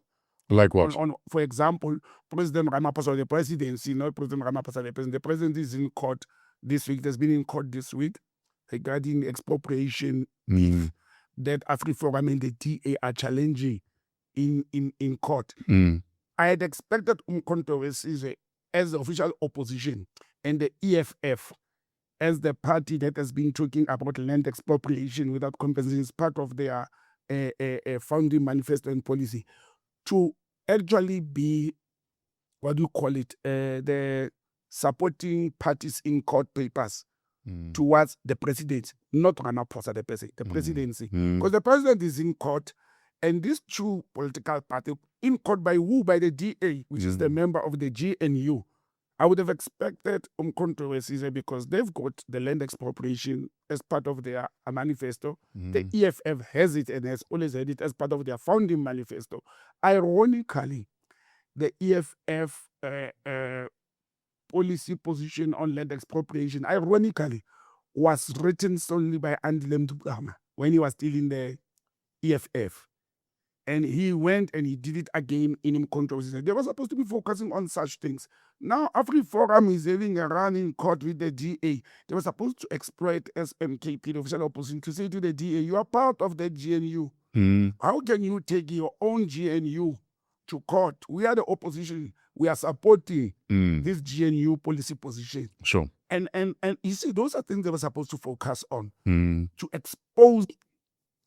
Like what? For example, President Ramaphosa, the presidency, not President Ramaphosa, the president. The president is in court this week. There's been in court this week regarding expropriation that AfriForum and the DA are challenging in court. I had expected Umkhonto weSizwe as the official opposition and the EFF as the party that has been talking about land expropriation without compensation as part of their founding manifesto and policy, to actually be, what do you call it, the supporting parties in court papers towards the president, not Ramaphosa, the presidency. Because the president is in court, and these two political parties in court by who? By the DA, which is the member of the GNU. I would have expected Umkhonto weSizwe, because they've got the land expropriation as part of their manifesto. The EFF has it and has always had it as part of their founding manifesto. Ironically, the EFF policy position on land expropriation, ironically, was written solely by Andile Mgama when he was still in the EFF. And he went and he did it again in Umkhonto weSizwe. They were supposed to be focusing on such things. Now, AfriForum is having a run in court with the DA. They were supposed to exploit SMKP, the official opposition, to say to the DA, you are part of the GNU. How can you take your own GNU to court? We are the opposition. We are supporting this GNU policy position. Sure. And you see, those are things they were supposed to focus on, to expose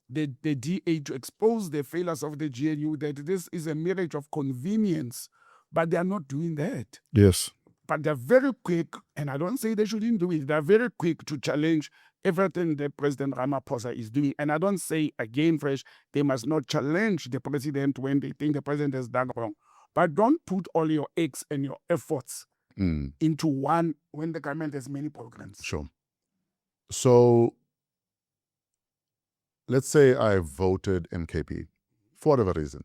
the DA, to expose the failures of the GNU, that this is a marriage of convenience, but they are not doing that. Yes. But they're very quick, and I don't say they shouldn't do it, they're very quick to challenge everything that President Ramaphosa is doing. And I don't say, again, Fresh, they must not challenge the president when they think the president has done wrong. But don't put all your eggs and your efforts into one when the government has many programs. Sure. So, let's say I voted MKP for whatever reason.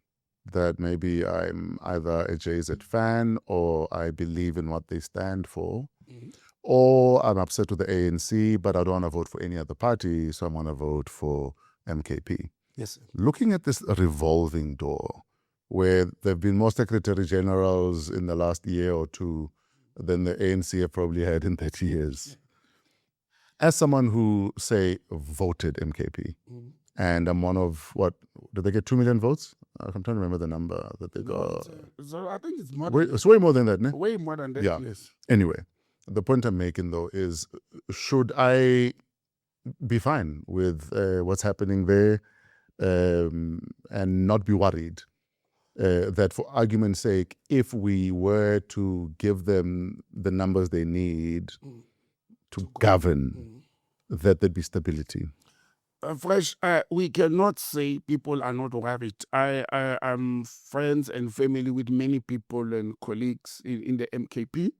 that maybe I'm either a JZ fan or I believe in what they stand for, or I'm upset with the ANC, but I don't want to vote for any other party, so I want to vote for MKP. Yes, sir. Looking at this revolving door, where there have been more secretary generals in the last year or two than the ANC have probably had in 30 years. As someone who, say, voted MKP, and I'm one of, what, did they get 2 million votes? I'm trying to remember the number that they got. So I think it's more. It's way more than that, ne? Way more than that. Yeah. Yes. Anyway, the point I'm making, though, is should I be fine with what's happening there and not be worried that, for argument's sake, if we were to give them the numbers they need to govern, that there'd be stability? Fresh, we cannot say people are not worried. I'm friends and family with many people and colleagues in the MKP,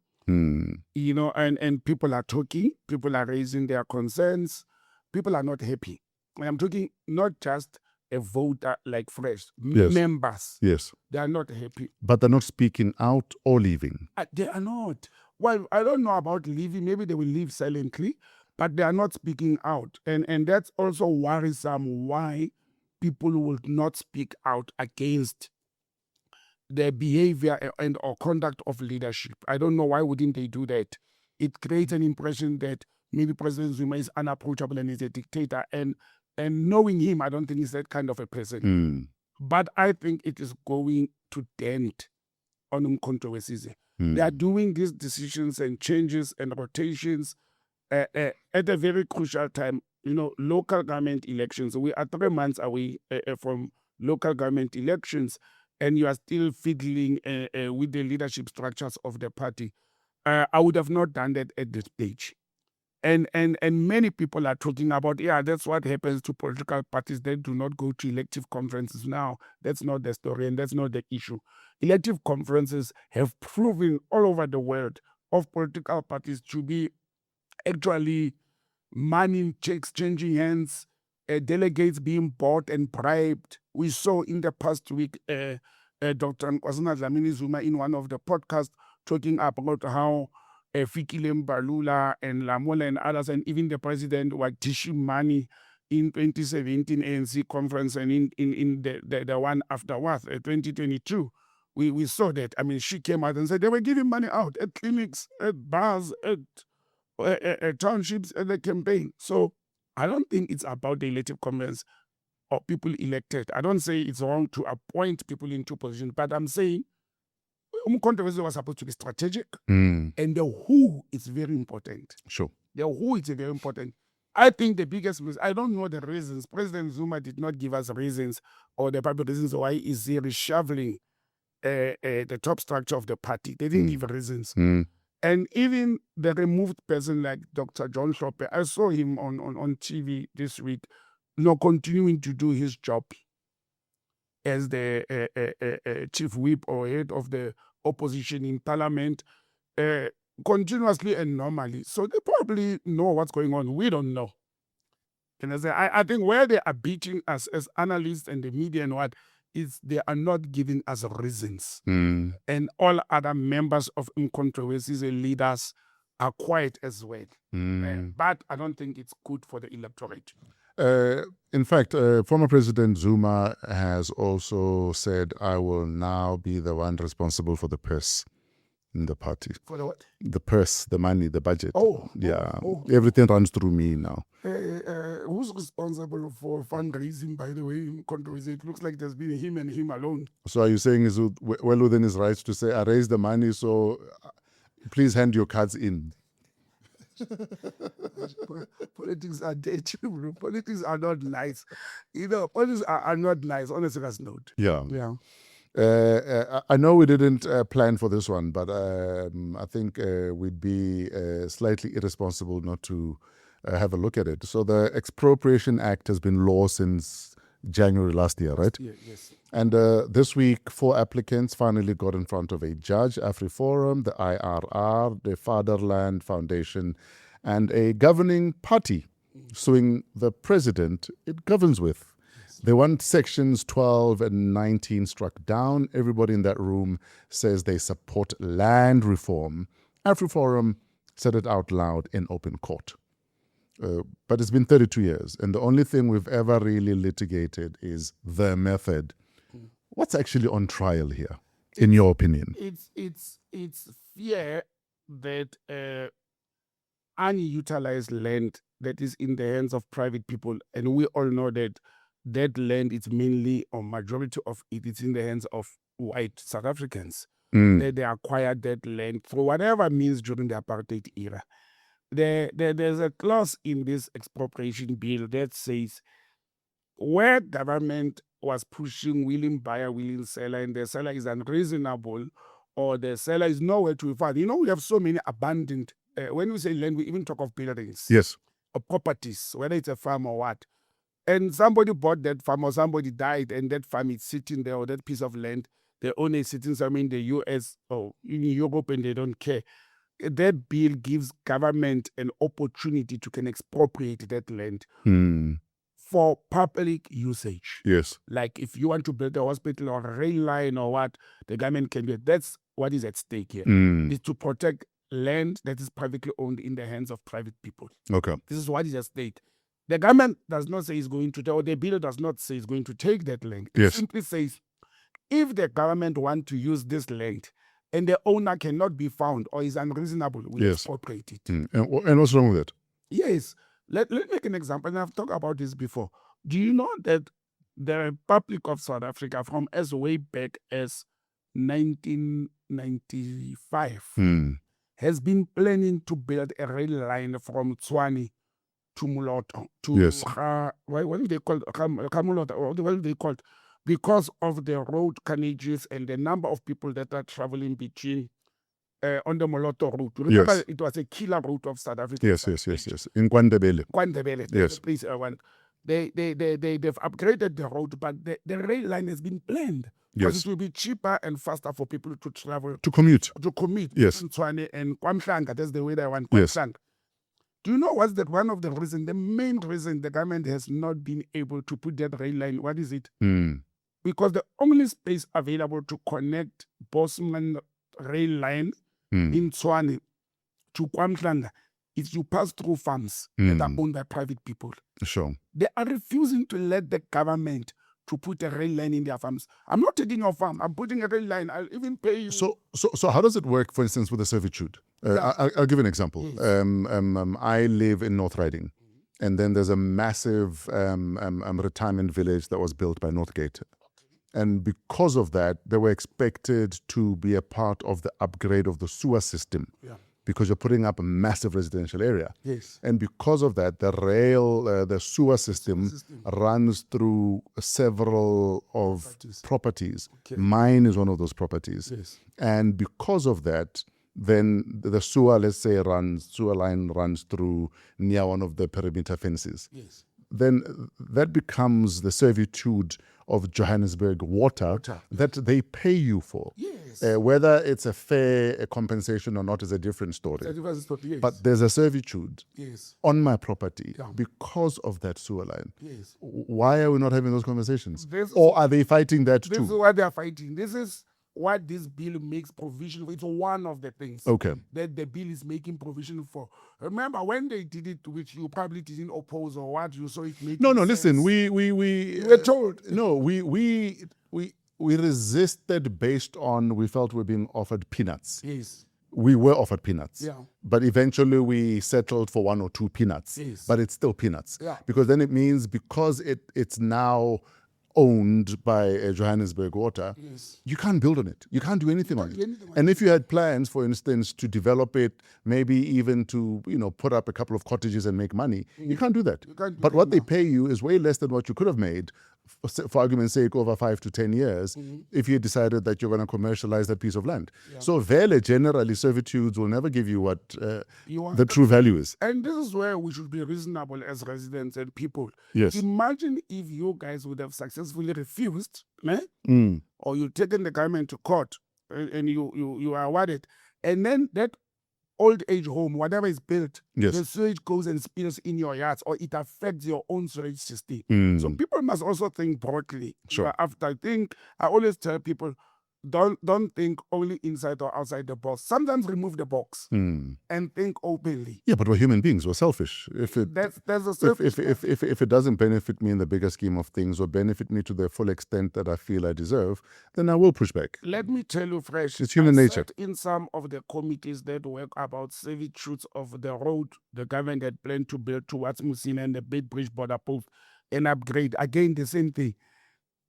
you know, and people are talking, people are raising their concerns, people are not happy. And I'm talking not just a voter like Fresh, Yes. members. Yes. They are not happy. But they're not speaking out or leaving. They are not. Well, I don't know about leaving. Maybe they will leave silently, but they are not speaking out. And that's also worrisome why people will not speak out against the behavior and or conduct of leadership. I don't know why wouldn't they do that. It creates an impression that maybe President Zuma is unapproachable and is a dictator. And knowing him, I don't think he's that kind of a person. But I think it is going to dent on controversies. They are doing these decisions and changes and rotations at a very crucial time. You know, local government elections. We are 3 months away from local government elections, and you are still fiddling with the leadership structures of the party. I would have not done that at this stage. And many people are talking about, that's what happens to political parties that do not go to elective conferences now. That's not the story, and that's not the issue. Elective conferences have proven all over the world of political parties to be actually money exchanging hands, delegates being bought and bribed. We saw in the past week Dr. Duduzane Zuma in one of the podcasts talking about how Fikile Mbalula and Lamola and others, and even the president, were dishing money in 2017 ANC conference and in the one afterwards, 2022. We saw that. I mean, she came out and said they were giving money out at clinics, at bars, at townships, at the campaign. So I don't think it's about the elective conference or people elected. I don't say it's wrong to appoint people into positions, but I'm saying controversy was supposed to be strategic, and the who is very important. Sure. The who is very important. I think the biggest reason, I don't know the reasons. President Zuma did not give us reasons or the public reasons why is he reshuffling the top structure of the party. They didn't give reasons. And even the removed person like Dr. John Hlophe, I saw him on TV this week, continuing to do his job as the chief whip or head of the opposition in parliament, continuously and normally. So they probably know what's going on. We don't know. Can I say? I think where they are beating us as analysts and the media and what is they are not giving us reasons. And all other members of controversies and leaders are quiet as well. But I don't think it's good for the electorate. In fact, former President Zuma has also said, I will now be the one responsible for the purse in the party. For the what? The purse, the money, the budget. Yeah. Everything runs through me now. Who's responsible for fundraising, by the way, in controversy? It looks like there's been him and him alone. So are you saying he's well within his rights to say, I raised the money, so please hand your cards in? Politics are dirty, bro. Politics are not nice. You know, politics are not nice, honestly, as note. Yeah. I know we didn't plan for this one, but I think we'd be slightly irresponsible not to have a look at it. So the Expropriation Act has been law since January last year, right? Yes. And this week, 4 applicants finally got in front of a judge, AfriForum, the IRR, the Fatherland Foundation, and a governing party suing the president it governs with. They want sections 12 and 19 struck down. Everybody in that room says they support land reform. AfriForum said it out loud in open court. But it's been 32 years, and the only thing we've ever really litigated is the method. What's actually on trial here, in your opinion? It's fear that unutilized land that is in the hands of private people, and we all know that that land is mainly, or majority of it, it's in the hands of white South Africans. That they acquired that land for whatever means during the apartheid era. There's a clause in this expropriation bill that says where government was pushing willing buyer, willing seller, and the seller is unreasonable, or the seller is nowhere to be found. You know, we have so many abandoned, when we say land, we even talk of buildings. Yes. Or properties, whether it's a farm or what. And somebody bought that farm, or somebody died, and that farm is sitting there, or that piece of land, the owner is sitting somewhere in the US or in Europe, and they don't care. That bill gives government an opportunity to can expropriate that land for public usage. Yes. Like if you want to build a hospital or a rail line or what, the government can do it. That's what is at stake here. Is to protect land that is privately owned in the hands of private people. Okay. This is what is at stake. The government does not say it's going to, or the bill does not say it's going to take that land. It Yes. simply says, if the government want to use this land and the owner cannot be found or is unreasonable, we Yes. expropriate it. And what's wrong with it? Yes. Let me make an example, and I've talked about this before. Do you know that the Republic of South Africa, from as way back as 1995, has been planning to build a rail line from Tshwane to Moloto to Yes. what do they call it? Kamoloto, or what do they call it? Because of the road carnages and the number of people that are traveling between on the Moloto route. Remember, Yes. it was a killer route of South Africa. Yes. In Kwandebele. Kwandebele, Yes. the place I want. They've upgraded the road, but the rail line has been planned. Because Yes. it will be cheaper and faster for people to travel, To commute. Yes. between Tshwane and Kwamhlanga. That's the way they want Yes. Kwamhlanga. Do you know what's that one of the reasons, the main reason the government has not been able to put that rail line? What is it? Because the only space available to connect Botsang rail line in Tshwane to Kwamhlanga is you pass through farms that are owned by private people. Sure. They are refusing to let the government to put a rail line in their farms. I'm not taking your farm. I'm putting a rail line. I'll even pay you. So how does it work, for instance, with the servitude? I'll give an example. Yes. I live in North Riding, and then there's a massive retirement village that was built by Northgate. And because of that, they were expected to be a part of the upgrade of the sewer system. Yeah. Because you're putting up a massive residential area. Yes. And because of that, the sewer system runs through several of properties. Okay. Mine is one of those properties. Yes. And because of that, then the sewer, let's say, sewer line runs through near one of the perimeter fences. Yes. Then that becomes the servitude of Johannesburg water that they pay you for. Yes. Whether it's a fair compensation or not is a different story. Yes. But there's a servitude yes. on my property Yeah. because of that sewer line. Yes. Why are we not having those conversations? This- Or are they fighting that This is too? what they are fighting. This is what this bill makes provision for. It's one of the things Okay. that the bill is making provision for. Remember when they did it, which you probably didn't oppose or what, you saw it making No, sense. listen, we were told. No, we resisted based on we felt we were being offered peanuts. Yes. We were offered peanuts. Yeah. But eventually we settled for 1 or 2 peanuts. Yes. But it's still peanuts. Yeah. Because then it means because it's now owned by Johannesburg Water, Yes. you can't build on it. You can't do anything on do it. anything on And if you had plans, for instance, to develop it, maybe even to put up a couple of cottages and make money, you can't do that. You can't do But that what they now. pay you is way less than what you could have made, for argument's sake, over 5 to 10 years, if you decided that you're going to commercialize that piece of land. Yeah. So vele, generally, servitudes will never give you what You want the true value is. And this is where we should be reasonable as residents and people. Yes. Imagine if you guys would have successfully refused, or you taken the government to court and you are awarded, and then that old age home, whatever is built, Yes. the sewage goes and spills in your yards, or it affects your own sewage system. So people must also think broadly. Sure. I always tell people, don't think only inside or outside the box. Sometimes remove the box and think openly. Yeah, but we're human beings. We're selfish. If it That's a selfish if it doesn't benefit me in the bigger scheme of things, or benefit me to the full extent that I feel I deserve, then I will push back. Let me tell you, Fresh. It's human nature. Sat in some of the committees that work about servitudes of the road the government had planned to build towards Musina and the Beit Bridge border post and upgrade. Again, the same thing.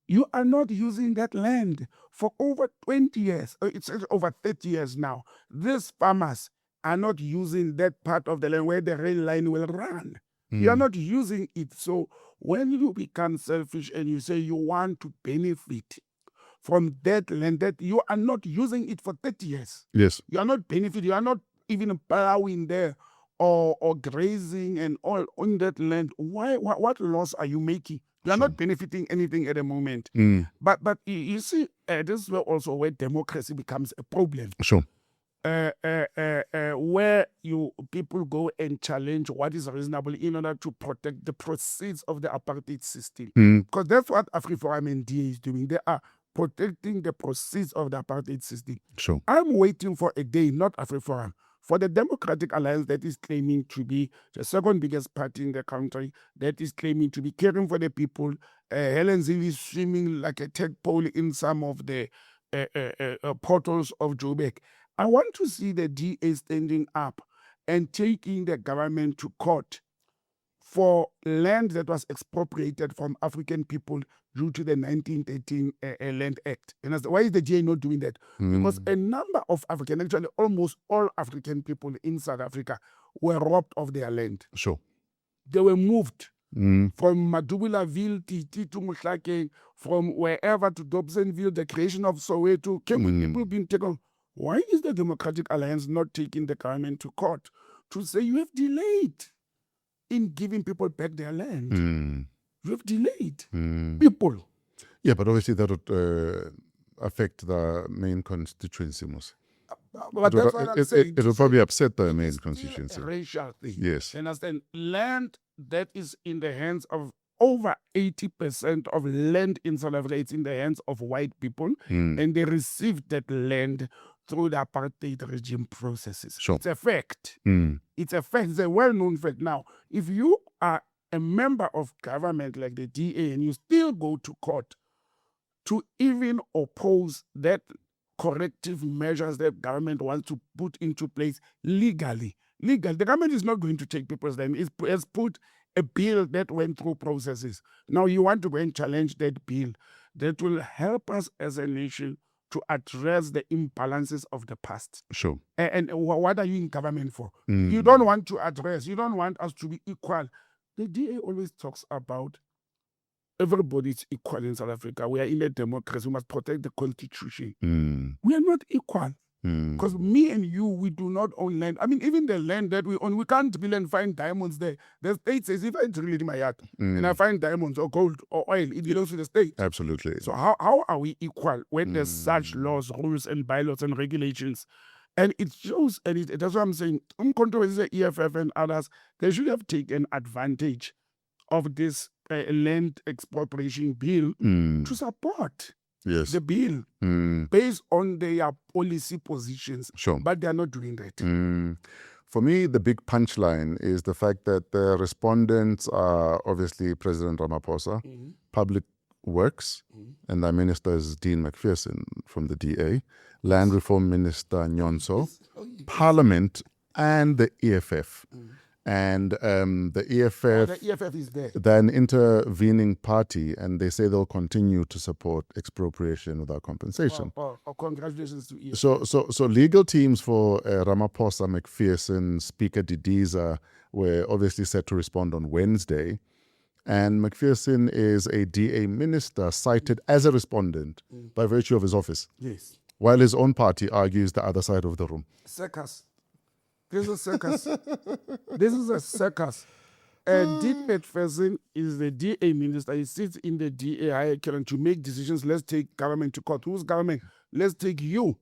You are not using that land for over 20 years. It's over 30 years now. These farmers are not using that part of the land where the rail line will run. You are not using it. So when you become selfish and you say you want to benefit from that land that you are not using it for 30 years. Yes. You are not benefiting. You are not even plowing there or grazing and all on that land. What loss are you making? You are not benefiting anything at the moment. But you see, this is where democracy becomes a problem. Sure. Where people go and challenge what is reasonable in order to protect the proceeds of the apartheid system. Because that's what AfriForum and DA is doing. They are protecting the proceeds of the apartheid system. Sure. I'm waiting for a day, not AfriForum, for the Democratic Alliance that is claiming to be the second biggest party in the country, that is claiming to be caring for the people. Helen Zille is swimming like a tadpole in some of the portals of Joburg. I want to see the DA standing up and taking the government to court for land that was expropriated from African people due to the 1913 Land Act. And why is the DA not doing that? Because a number of African, actually almost all African people in South Africa were robbed of their land. Sure. They were moved from Madubulaville to Mohlakeng, from wherever to Dobsonville, the creation of Soweto. People being taken. Why is the Democratic Alliance not taking the government to court to say you have delayed in giving people back their land? You have delayed people. Yeah, but obviously that would affect the main constituency most. But that's what I'm saying. It will probably upset the main constituency. A racial thing. Yes. You understand? Land that is in the hands of over 80% of land in South Africa, it's in the hands of white people, and they received that land through the apartheid regime processes. Sure. It's a fact. It's a fact. It's a well-known fact. Now, if you are a member of government like the DA and you still go to court to even oppose that corrective measures that government wants to put into place legally, the government is not going to take people's land. It has put a bill that went through processes. Now you want to go and challenge that bill that will help us as a nation to address the imbalances of the past. Sure. And what are you in government for? You don't want to address, you don't want us to be equal. The DA always talks about everybody is equal in South Africa. We are in a democracy. We must protect the constitution. We are not equal. Because me and you, we do not own land. I mean, even the land that we own, we can't build and find diamonds there. The state says, if I drill in my yard and I find diamonds or gold or oil, it belongs to the state. Absolutely. So how are we equal when there's such laws, rules, and bylaws and regulations? And it shows, and that's what I'm saying, the EFF and others, they should have taken advantage of this land expropriation bill to support the bill based on their policy positions. Sure. But they're not doing that. For me, the big punchline is the fact that the respondents are obviously President Ramaphosa, Public Works, and the Minister is Dean McPherson from the DA, Land Reform Minister Nyonso, Parliament, and the EFF. And the EFF is there. They're an intervening party, and they say they'll continue to support expropriation without compensation. Congratulations to EFF. So legal teams for Ramaphosa, McPherson, Speaker Didiza were obviously set to respond on Wednesday. And McPherson is a DA minister cited as a respondent by virtue of his office. Yes. While his own party argues the other side of the room. Circus. This is a circus. This is a circus. Dean McPherson is the DA minister. He sits in the DA hierarchy to make decisions. Let's take government to court. Whose government? Let's take you.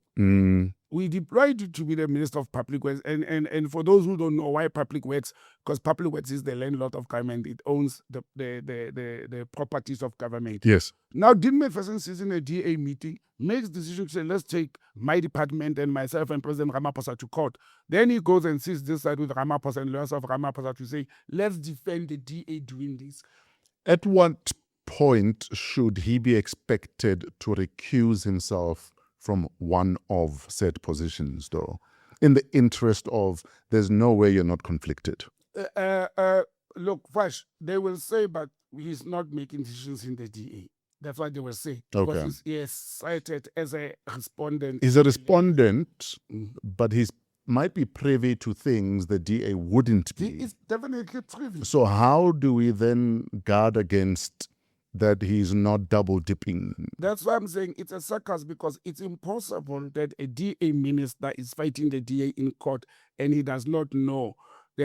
we deployed you to be the Minister of Public Works. And for those who don't know why Public Works, because Public Works is the landlord of government. It owns the properties of government. Yes. Now, Dean McPherson sits in a DA meeting, makes decision to say, let's take my department and myself and President Ramaphosa to court. Then he goes and sits this side with Ramaphosa and lawyers of Ramaphosa to say, let's defend the DA doing this. At what point should he be expected to recuse himself from one of said positions, though, in the interest of there's no way you're not conflicted? Look, first, they will say, but he's not making decisions in the DA. That's what they will say. Okay. Because he is cited as a respondent. He's a respondent, but he's might be privy to things the DA wouldn't be. He is definitely privy. So how do we then guard against that he's not double dipping? That's why I'm saying it's a circus, because it's impossible that a DA minister is fighting the DA in court and he does not know.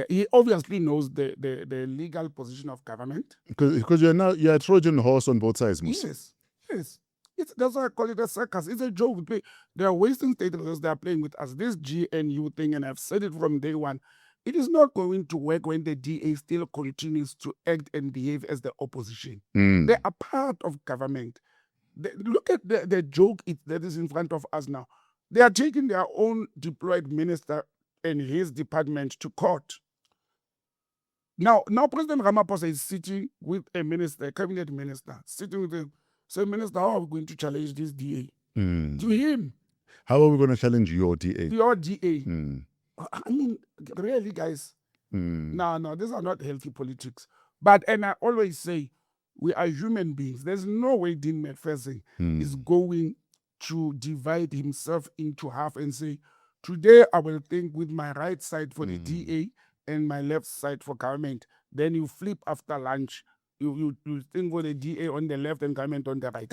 He obviously knows the legal position of government. Because you're a Trojan horse on both sides, Musa. Yes. That's why I call it a circus. It's a joke. They are wasting state resources. They are playing with us. This GNU thing, and I've said it from day one, it is not going to work when the DA still continues to act and behave as the opposition. They are part of government. Look at the joke that is in front of us now. They are taking their own deployed minister and his department to court. Now President Ramaphosa is sitting with a minister, a cabinet minister, sitting with him. So, Minister, how are we going to challenge this DA? To him. How are we going to challenge your DA? Your DA. I mean, really, guys. No, these are not healthy politics. And I always say, we are human beings. There's no way Dean McPherson is going to divide himself into half and say, today I will think with my right side for the DA and my left side for government. Then you flip after lunch. You think for the DA on the left and government on the right.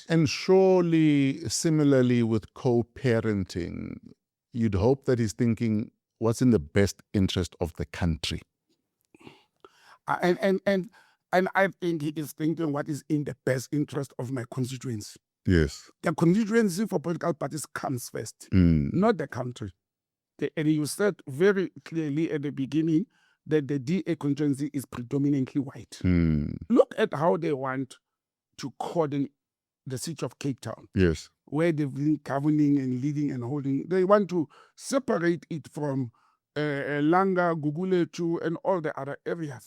And surely, similarly with co-parenting, you'd hope that he's thinking what's in the best interest of the country. And I think he is thinking what is in the best interest of my constituency. Yes. The constituency for political parties comes first, not the country. And you said very clearly at the beginning that the DA constituency is predominantly white. Look at how they want to coordinate the city of Cape Town. Yes. Where they've been governing and leading and holding. They want to separate it from Langa, Guguletu, and all the other areas.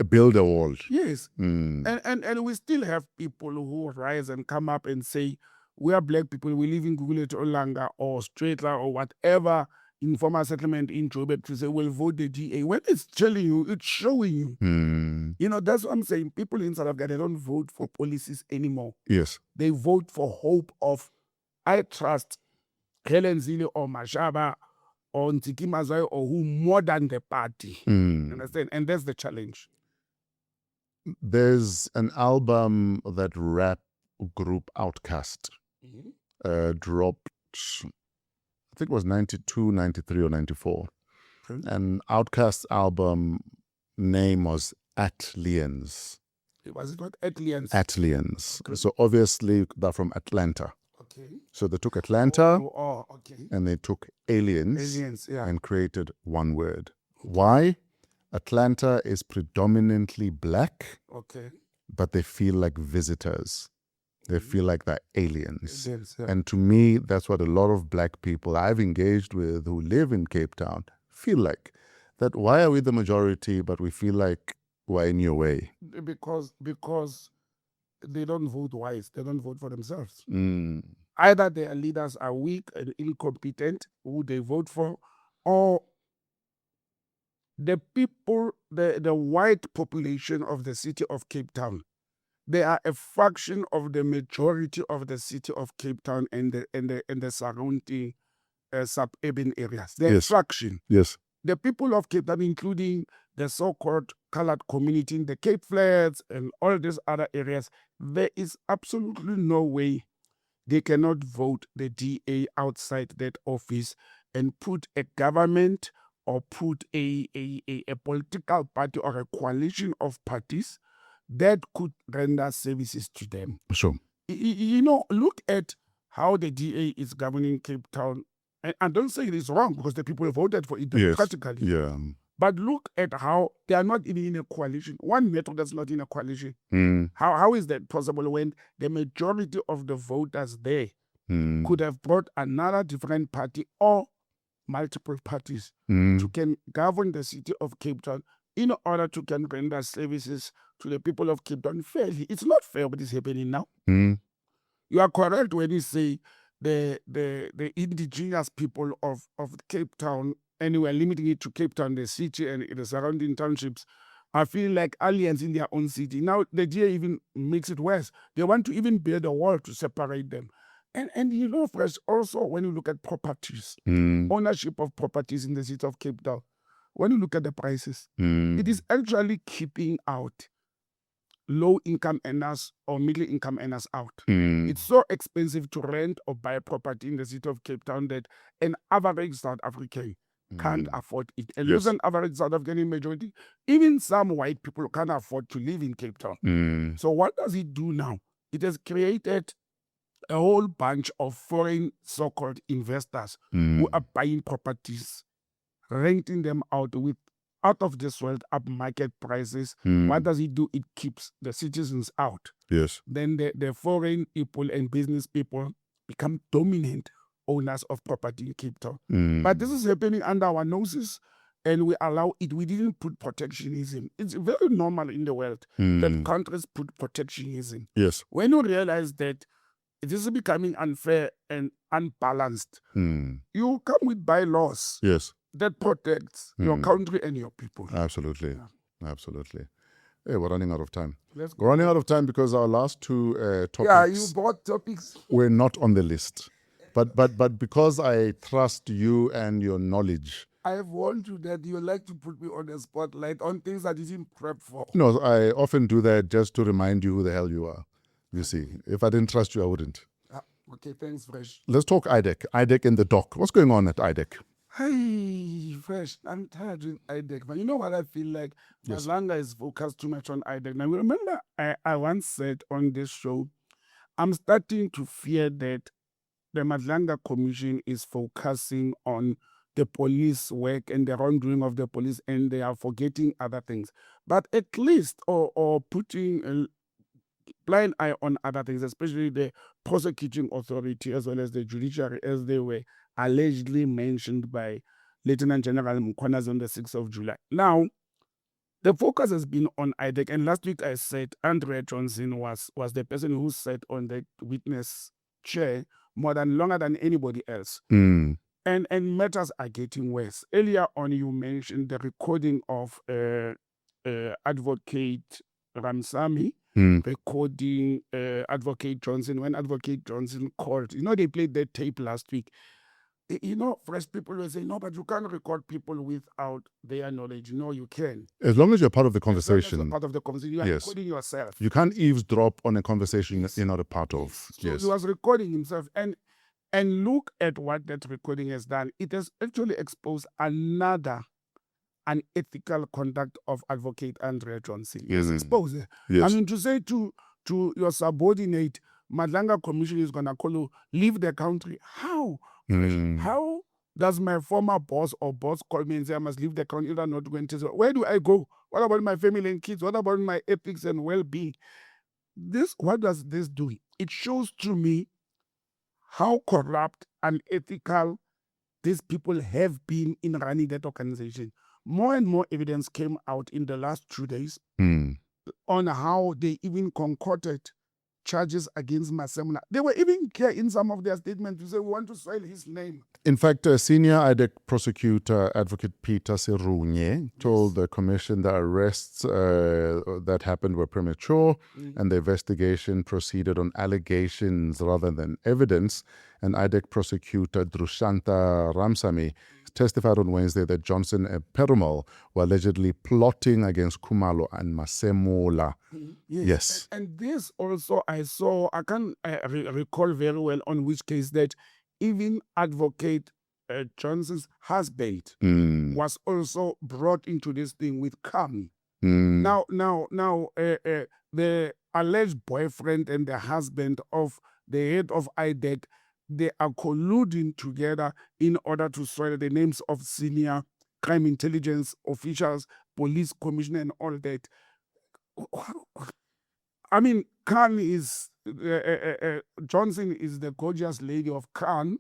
Build a wall. Yes. And we still have people who rise and come up and say, we are black people, we live in Guguletu or Langa or Straitla or whatever informal settlement in Joburg, to say, well, vote the DA. When it's telling you, it's showing you. You know, that's what I'm saying. People in South Africa, they don't vote for policies anymore. Yes. They vote for hope of, I trust Helen Zille or Mashaba or Ntiki Mazwai or who more than the party. You understand? And that's the challenge. There's an album that rap group Outkast dropped, I think it was 92, 93 or 94. And Outkast's album name was Atlians. Was it what? Atlians? Atlians. Okay. So obviously they're from Atlanta. Okay. So they took Atlanta okay. and they took aliens yeah. and created one word. Why? Atlanta is predominantly black, but they feel like visitors. They feel like they're aliens. And to me, that's what a lot of black people I've engaged with who live in Cape Town feel like. That why are we the majority, but we feel like we're in your way? Because they don't vote wise. They don't vote for themselves. Either their leaders are weak and incompetent, who they vote for, or the people, the white population of the city of Cape Town, they are a fraction of the majority of the city of Cape Town and the surrounding suburban areas. They're a fraction. Yes. The people of Cape Town, including the so-called colored community in the Cape Flats and all these other areas, there is absolutely no way they cannot vote the DA outside that office and put a government or put a political party or a coalition of parties that could render services to them. Sure. You know, look at how the DA is governing Cape Town. And don't say it is wrong because the people voted for it democratically. Yeah. But look at how they are not even in a coalition. One metro that's not in a coalition. Mm. How is that possible when the majority of the voters there could have brought another different party or multiple parties to can govern the city of Cape Town in order to can render services to the people of Cape Town fairly? It's not fair what is happening now. You are correct when you say the indigenous people of Cape Town, and we are limiting it to Cape Town, the city and the surrounding townships, are feeling like aliens in their own city. Now the DA even makes it worse. They want to even build a wall to separate them. And you know, first, also when you look at properties, ownership of properties in the city of Cape Town, when you look at the prices, it is actually keeping out low-income earners or middle-income earners out. It's so expensive to rent or buy property in the city of Cape Town that an average South African can't afford it. And yes, an average South African majority, even some white people can't afford to live in Cape Town. So what does it do now? It has created a whole bunch of foreign so-called investors who are buying properties, renting them out with out of this world up market prices. What does it do? It keeps the citizens out. Yes. Then the foreign people and business people become dominant owners of property in Cape Town. But this is happening under our noses, and we allow it. We didn't put protectionism. It's very normal in the world that countries put protectionism. Yes. When you realize that this is becoming unfair and unbalanced, you come with bylaws. Yes. That protects your country and your people. Absolutely. Yeah. Absolutely. Hey, we're running out of time. Let's go. We're running out of time because our last two topics Yeah, you brought topics. were not on the list. But because I trust you and your knowledge. I have warned you that you like to put me on the spotlight on things I didn't prep for. No, I often do that just to remind you who the hell you are. You see, if I didn't trust you, I wouldn't. Okay, thanks, Fresh. Let's talk Idac. Idac in the dock. What's going on at Idac? Hey, Fresh, I'm tired with Idac, but you know what I feel like? Yes. Madlanga is focused too much on Idac. Now, remember, I once said on this show, I'm starting to fear that the Madlanga Commission is focusing on the police work and the wrongdoing of the police, and they are forgetting other things. But at least, or putting a blind eye on other things, especially the prosecuting authority as well as the judiciary, as they were allegedly mentioned by Lieutenant General Mkhonazi on the 6th of July. Now, the focus has been on Idac, and last week I said Andrea Johnson was the person who sat on the witness chair longer than anybody else. And matters are getting worse. Earlier on, you mentioned the recording of Advocate Ramsamy recording Advocate Johnson when Advocate Johnson called. You know, they played that tape last week. You know, fresh people will say, no, but you can't record people without their knowledge. No, you can. As long as you're part of the conversation. As part of the conversation. You are recording yourself. You can't eavesdrop on a conversation you're not a part of. So he was recording himself. And look at what that recording has done. It has actually exposed another unethical conduct of Advocate Andrea Johnson. It's exposed. Yes. I mean, to say to your subordinate, Madlanga Commission is going to call you, leave the country. How? How does my former boss or boss call me and say I must leave the country? You're not going to say, where do I go? What about my family and kids? What about my ethics and well-being? What does this do? It shows to me how corrupt and unethical these people have been in running that organization. More and more evidence came out in the last 2 days on how they even concocted charges against Masemula. They were even clear in some of their statements to say, we want to soil his name. In fact, senior Idac prosecutor, Advocate Peter Serunye, told the commission the arrests that happened were premature and the investigation proceeded on allegations rather than evidence. And Idac prosecutor Drushanta Ramsamy testified on Wednesday that Johnson and Perumal were allegedly plotting against Khumalo and Masemula. Yes. And this also I can't recall very well on which case that even Advocate Johnson's husband was also brought into this thing with Kami. Now, the alleged boyfriend and the husband of the head of Idac they are colluding together in order to soil the names of senior crime intelligence officials, police commissioner, and all that. I mean, Khan is Johnson is the gorgeous lady of Khan,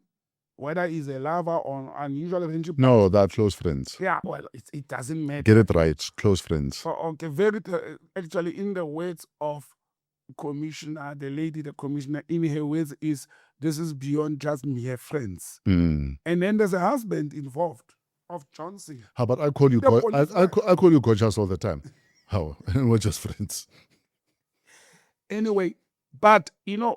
whether he's a lover or unusual relationship. No, they're close friends. Yeah, well, it doesn't matter. Get it right, close friends. So, okay, actually, in the words of commissioner, the commissioner, in her words, this is beyond just mere friends. And then there's a husband involved of Johnson. How about I call you? I call you gorgeous all the time. How? We're just friends. Anyway, but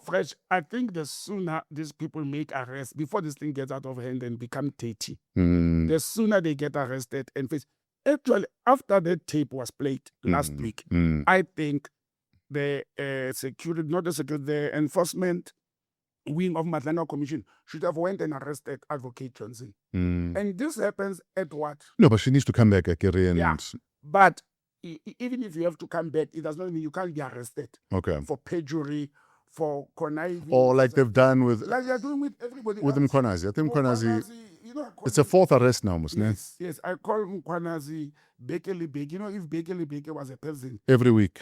Fresh, I think the sooner these people make arrests, before this thing gets out of hand and become 30, the sooner they get arrested and face. Actually, after the tape was played last week, I think the the enforcement wing of Madlanga Commission should have went and arrested Advocate Johnson. And this happens at what? No, but she needs to come back, Akiri. Yeah, but even if you have to come back, it does not mean you can't be arrested. Okay. For perjury, for conniving. Or like they've done with... Like they're doing with everybody with Mkhwanazi. I think Mkhwanazi... It's a fourth arrest now, Musne. Yes, I call Mkhwanazi Bekele Beke. If Bekele Beke was a person. Every week,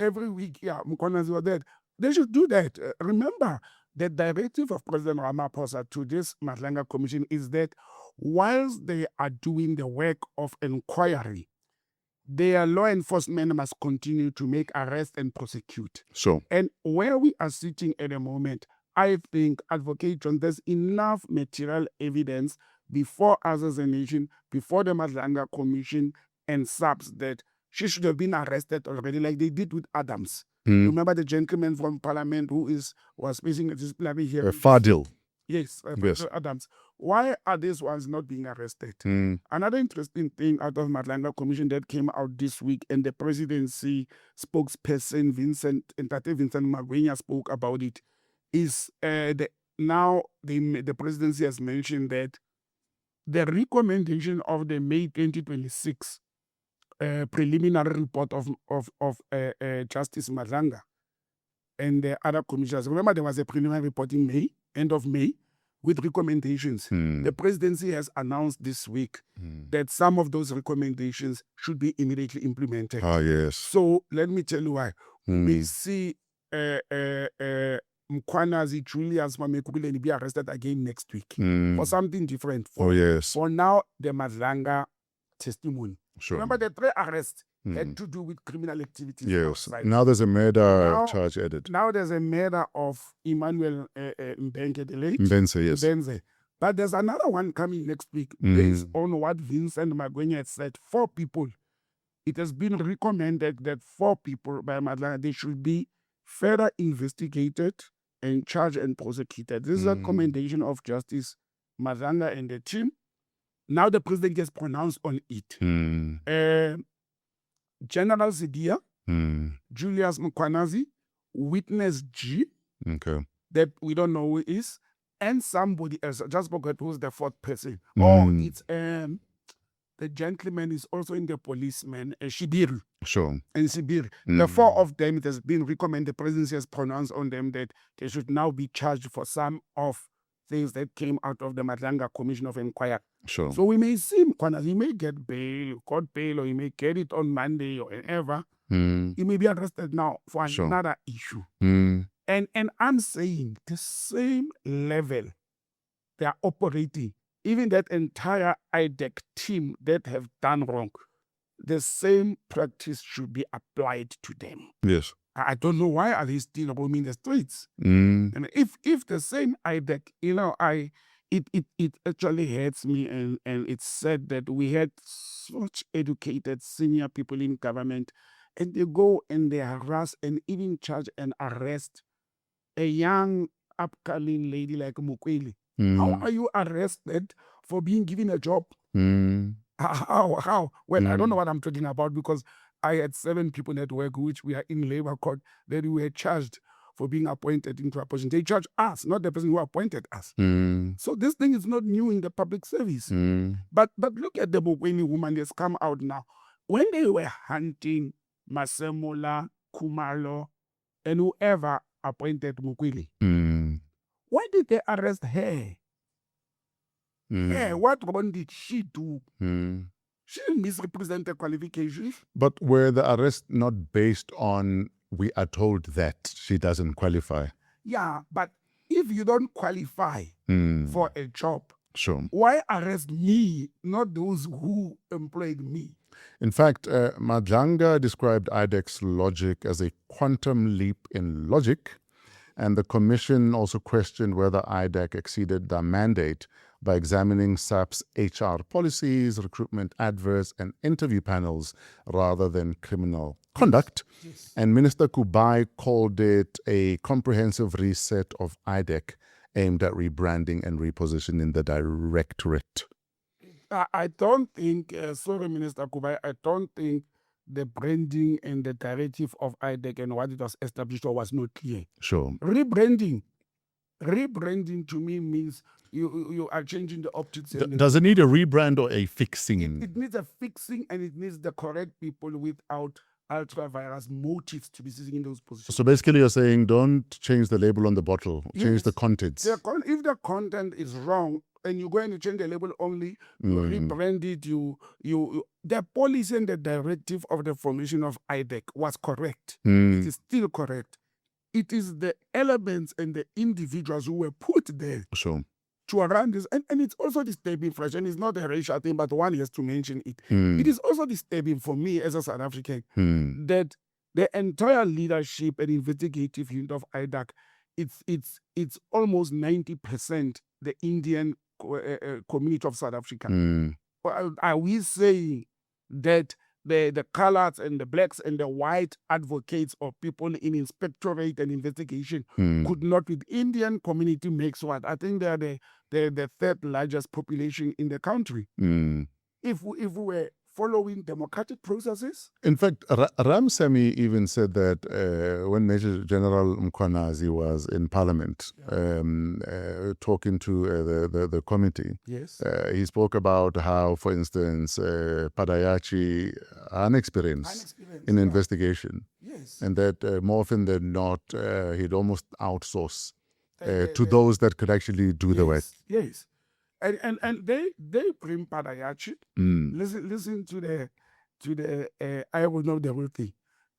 yeah, Mkhwanazi was dead. They should do that. Remember, the directive of President Ramaphosa to this Madlanga Commission is that whilst they are doing the work of inquiry, their law enforcement must continue to make arrests and prosecute. So, and where we are sitting at the moment, I think, Advocate John, there's enough material evidence before us as a nation, before the Madlanga Commission and SAPS, that she should have been arrested already, like they did with Adams. Remember the gentleman from Parliament who was facing a disciplinary hearing? Fadil. Yes, Adams. Why are these ones not being arrested? Another interesting thing out of Madlanga Commission that came out this week, and the presidency spokesperson Vincent Magwenya spoke about it, is the presidency has mentioned that the recommendation of the May 2026 preliminary report of Justice Madlanga and the other commissioners. Remember, there was a preliminary report in May, end of May, with recommendations. The presidency has announced this week that some of those recommendations should be immediately implemented. Ah, yes. So let me tell you why. We see Mkhwanazi Julius Mamekubile be arrested again next week for something different. For now, the Madlanga testimony. Sure. Remember, the 3 arrests had to do with criminal activities. Yes. Outside. Now there's a murder charge added. Now there's a murder of Emmanuel Mbenke, the late. Mbenze, yes. Mbenze. But there's another one coming next week based on what Vincent Magwenya said. 4 people. It has been recommended that 4 people by Madlanga, they should be further investigated and charged and prosecuted. This is a recommendation of Justice Madlanga and the team. Now the president gets pronounced on it. General Zidia, Julius Mkhwanazi, Witness G, that we don't know who is, and somebody else. I just forgot who's the 4th person. It's the gentleman is also in the policeman, Shibir. Sure. And Shibir. The 4 of them, it has been recommended, the presidency has pronounced on them that they should now be charged for some of things that came out of the Madlanga Commission of Inquiry. Sure. So we may see Mkhwanazi, he may get court bail, or he may get it on Monday or whenever. He may be arrested now for another issue. And I'm saying the same level they are operating, even that entire Idac team that have done wrong, the same practice should be applied to them. Yes. I don't know why are they still roaming the streets. And if the same Idac, it actually hurts me, and it's sad that we had such educated senior people in government, and they go and they harass and even charge and arrest a young upcoming lady like Mukweli. How are you arrested for being given a job? How? Well, I don't know what I'm talking about, because I had 7 people at work, which we are in labor court, that we were charged for being appointed into a position. They charge us, not the person who appointed us. So this thing is not new in the public service. But look at the Mukweli woman that's come out now. When they were hunting Masemola, Kumalo, and whoever appointed Mukweli, Why did they arrest her? What wrong did she do? She didn't misrepresent the qualifications. But were the arrests not based on, we are told that she doesn't qualify? Yeah, but if you don't qualify for a job, Sure. why arrest me, not those who employed me? In fact, Madlanga described Idac's logic as a quantum leap in logic, and the commission also questioned whether Idac exceeded their mandate by examining SAP's HR policies, recruitment adverts, and interview panels rather than criminal conduct. Yes. And Minister Kubai called it a comprehensive reset of Idac aimed at rebranding and repositioning the directorate. I don't think, sorry, Minister Kubai, I don't think the branding and the directive of Idac and what it was established was not clear. Sure. Rebranding to me means you are changing the optics. Does it need a rebrand or a fixing? It needs a fixing, and it needs the correct people without ultra-virus motives to be sitting in those positions. So basically you're saying don't change the label on the bottle, change the contents. If the content is wrong and you're going to change the label only, you rebrand it, the policy and the directive of the formation of Idac was correct. It is still correct. It is the elements and the individuals who were put there Sure. to run this. And it's also disturbing, Fresh, and it's not a racial thing, but one has to mention it. It is also disturbing for me as a South African that the entire leadership and investigative unit of Idac, it's almost 90% the Indian community of South Africa. Well, are we saying that the colors and the blacks and the white advocates or people in inspectorate and investigation could not, with Indian community, makes what? I think they are the third largest population in the country. If we were following democratic processes. In fact, Ramsamy even said that when Major General Mkhwanazi was in Parliament talking to the committee, Yes. he spoke about how, for instance, Padayachi unexperienced in investigation, Yes. and that more often than not, he'd almost outsource to those that could actually do the work. Yes. And they bring Padayachi. Listen to the I will know the whole thing.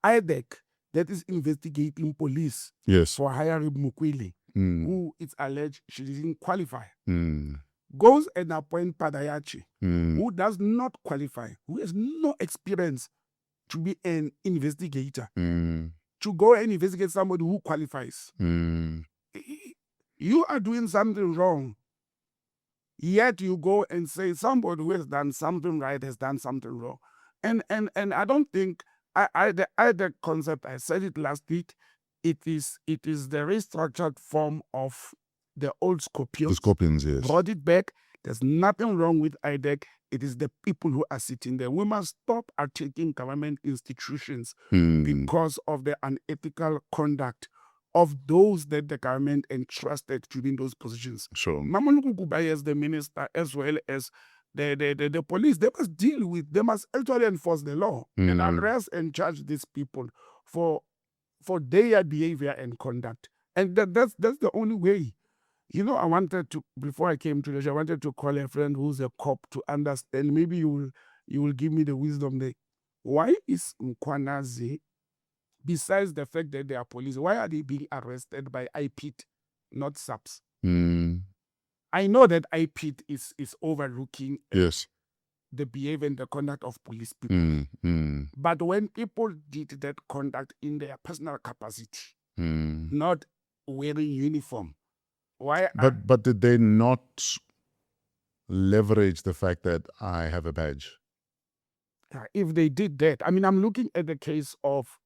Idac, that is investigating police Yes. for hiring Mukwele, who it's alleged she didn't qualify. Goes and appoint Padayachi, who does not qualify, who has no experience to be an investigator, to go and investigate somebody who qualifies. You are doing something wrong. Yet you go and say somebody who has done something right has done something wrong. And I don't think the concept, I said it last week, it is the restructured form of the old Scorpions. The Scorpions, yes. Brought it back. There's nothing wrong with Idac. It is the people who are sitting there. We must stop attacking government institutions because of the unethical conduct of those that the government entrusted to be in those positions. Sure. Mamadou Kubai as the minister, as well as the police, they must actually enforce the law and arrest and charge these people for their behavior and conduct. And that's the only way. You know, I wanted to, before I came to the show, I wanted to call a friend who's a cop to understand. Maybe you will give me the wisdom there. Why is Mkhwanazi, besides the fact that they are police, why are they being arrested by IPIT, not SAPS? I know that IPIT is overlooking Yes. the behavior and the conduct of police people. But when people did that conduct in their personal capacity, not wearing uniform, why? But did they not leverage the fact that I have a badge? If they did that, I mean, I'm looking at the case of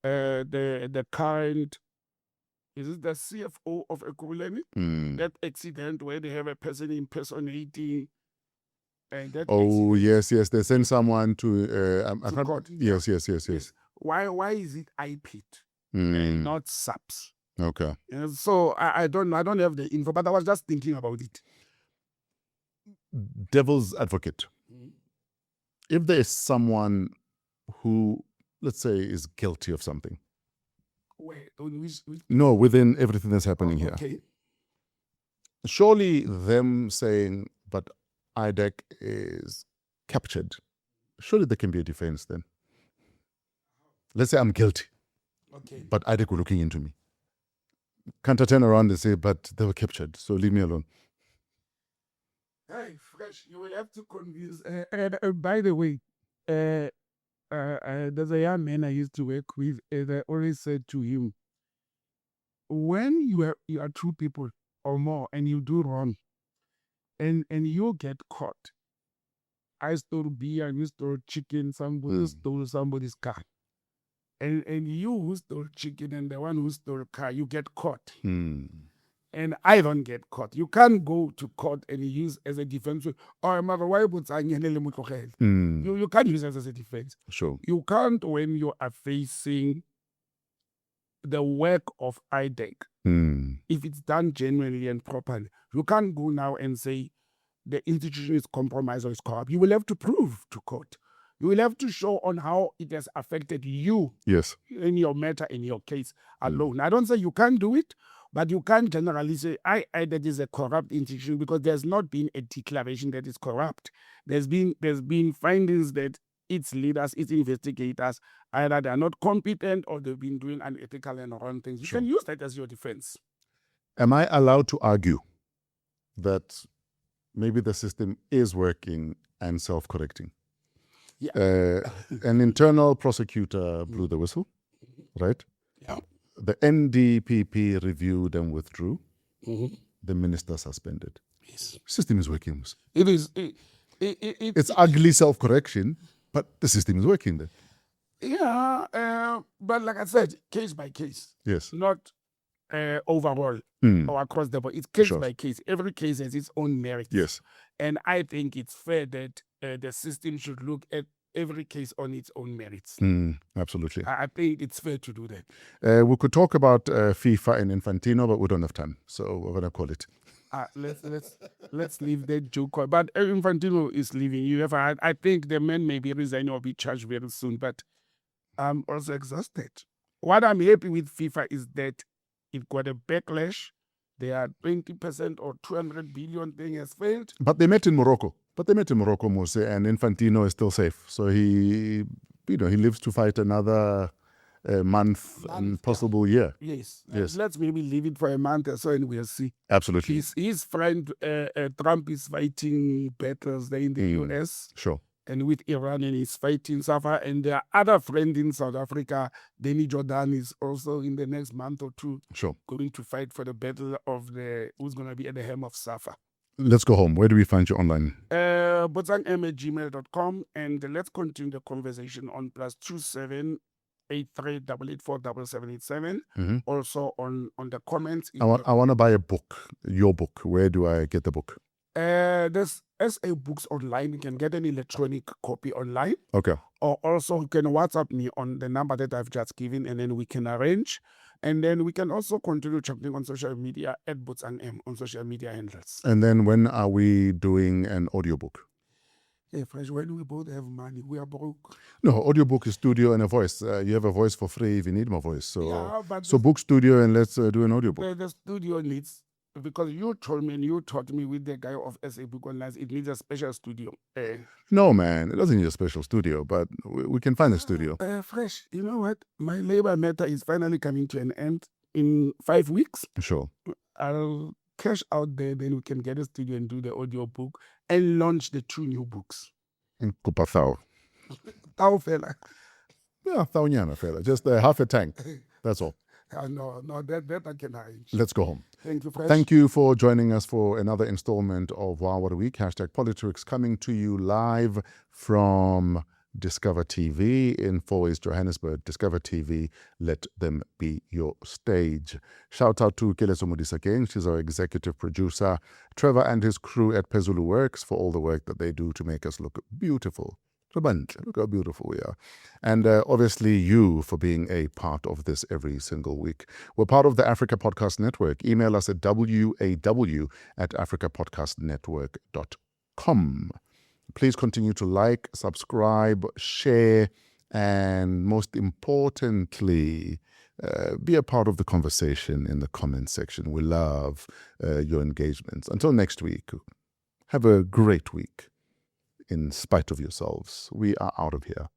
the current, is it the CFO of Ekurhuleni? That accident where they have a person impersonating. That yes. They send someone to court. Yes. Why is it IPIT and not SAPS? Okay. So I don't have the info, but I was just thinking about it. Devil's advocate. If there is someone who, let's say, is guilty of something. Wait, No, within everything that's happening here. Okay. surely them saying, but Idac is captured, surely there can be a defense then. Let's say I'm guilty, Okay. but Idac were looking into me. Can't I turn around and say, but they were captured, so leave me alone? Hey, Fresh, you will have to convince. By the way, there's a young man I used to work with, and I always said to him, when you are two people or more and you do wrong, and you get caught, I stole beer, you stole chicken, somebody stole somebody's car. And you who stole chicken and the one who stole car, you get caught. And I don't get caught. You can't go to court and use as a defense. Or you can't use it as a defense. Sure. You can't when you are facing the work of Idac. If it's done genuinely and properly, you can't go now and say the institution is compromised or is corrupt. You will have to prove to court. You will have to show on how it has affected you. Yes. In your matter, in your case alone. I don't say you can't do it, but you can't generally say, that is a corrupt institution, because there's not been a declaration that is corrupt. There's been findings that its leaders, its investigators, either they are not competent or they've been doing unethical and wrong things. You can use that as your defense. Am I allowed to argue that maybe the system is working and self-correcting? Yeah. An internal prosecutor blew the whistle, right? Yeah. The NDPP reviewed and withdrew. The minister suspended. Yes. System is working. It is. It's ugly self-correction, but the system is working there. Yeah, but like I said, case by case. Yes. Not overall or across the board. It's case by case. Every case has its own merits. Yes. And I think it's fair that the system should look at every case on its own merits. Absolutely. I think it's fair to do that. We could talk about FIFA and Infantino, but we don't have time, so we're going to call it. Let's leave that joke. But Infantino is leaving. I think the man may be resigning or be charged very soon, but I'm also exhausted. What I'm happy with FIFA is that it got a backlash. They are 20% or 200 billion thing has failed. But they met in Morocco. Mose, and Infantino is still safe. So he lives to fight another month and possible year. Yes. Yes. Let's maybe leave it for a month or so and we'll see. Absolutely. His friend Trump is fighting battles there in the US. Sure. And with Iran, and he's fighting Safa. And their other friend in South Africa, Danny Jordan, is also in the next month or two going to fight for the battle of who's going to be at the helm of Safa. Let's go home. Where do we find you online? botsang@gmail.com. And let's continue the conversation on +27 8388477787. Also on the comments. I want to buy a book, your book. Where do I get the book? There's SA Books online. You can get an electronic copy online. Okay. Or also you can WhatsApp me on the number that I've just given, and then we can arrange. And then we can also continue chatting on social media at Botsang on social media handles. And then when are we doing an audiobook? Hey, Fresh, when we both have money, we are broke. No, audiobook is studio and a voice. You have a voice for free if you need more voice. So, yeah, so book studio and let's do an audiobook. The studio needs, because you told me and you taught me with the guy of SA Book Online, it needs a special studio. No, man, it doesn't need a special studio, but we can find a studio. Fresh, you know what? My labor matter is finally coming to an end in 5 weeks. Sure. I'll cash out there, then we can get a studio and do the audio book and launch the 2 new books. In Kupatao. Tao fella. Yeah, Taonyana fella. Just half a tank. That's all. No, that I can arrange. Let's go home. Thank you, Fresh. Thank you for joining us for another installment of Wow What a Week, #Politricks, coming to you live from Discover TV in Fourways, Johannesburg. Discover TV, let them be your stage. Shout out to Keleso Modisakeng, she's our executive producer. Trevor and his crew at Pezulu Works for all the work that they do to make us look beautiful. Look how beautiful we are. And obviously you for being a part of this every single week. We're part of the Africa Podcast Network. Email us at waw@africapodcastnetwork.com. Please continue to like, subscribe, share, And most importantly, be a part of the conversation in the comment section. We love your engagements. Until next week, have a great week. In spite of yourselves, we are out of here.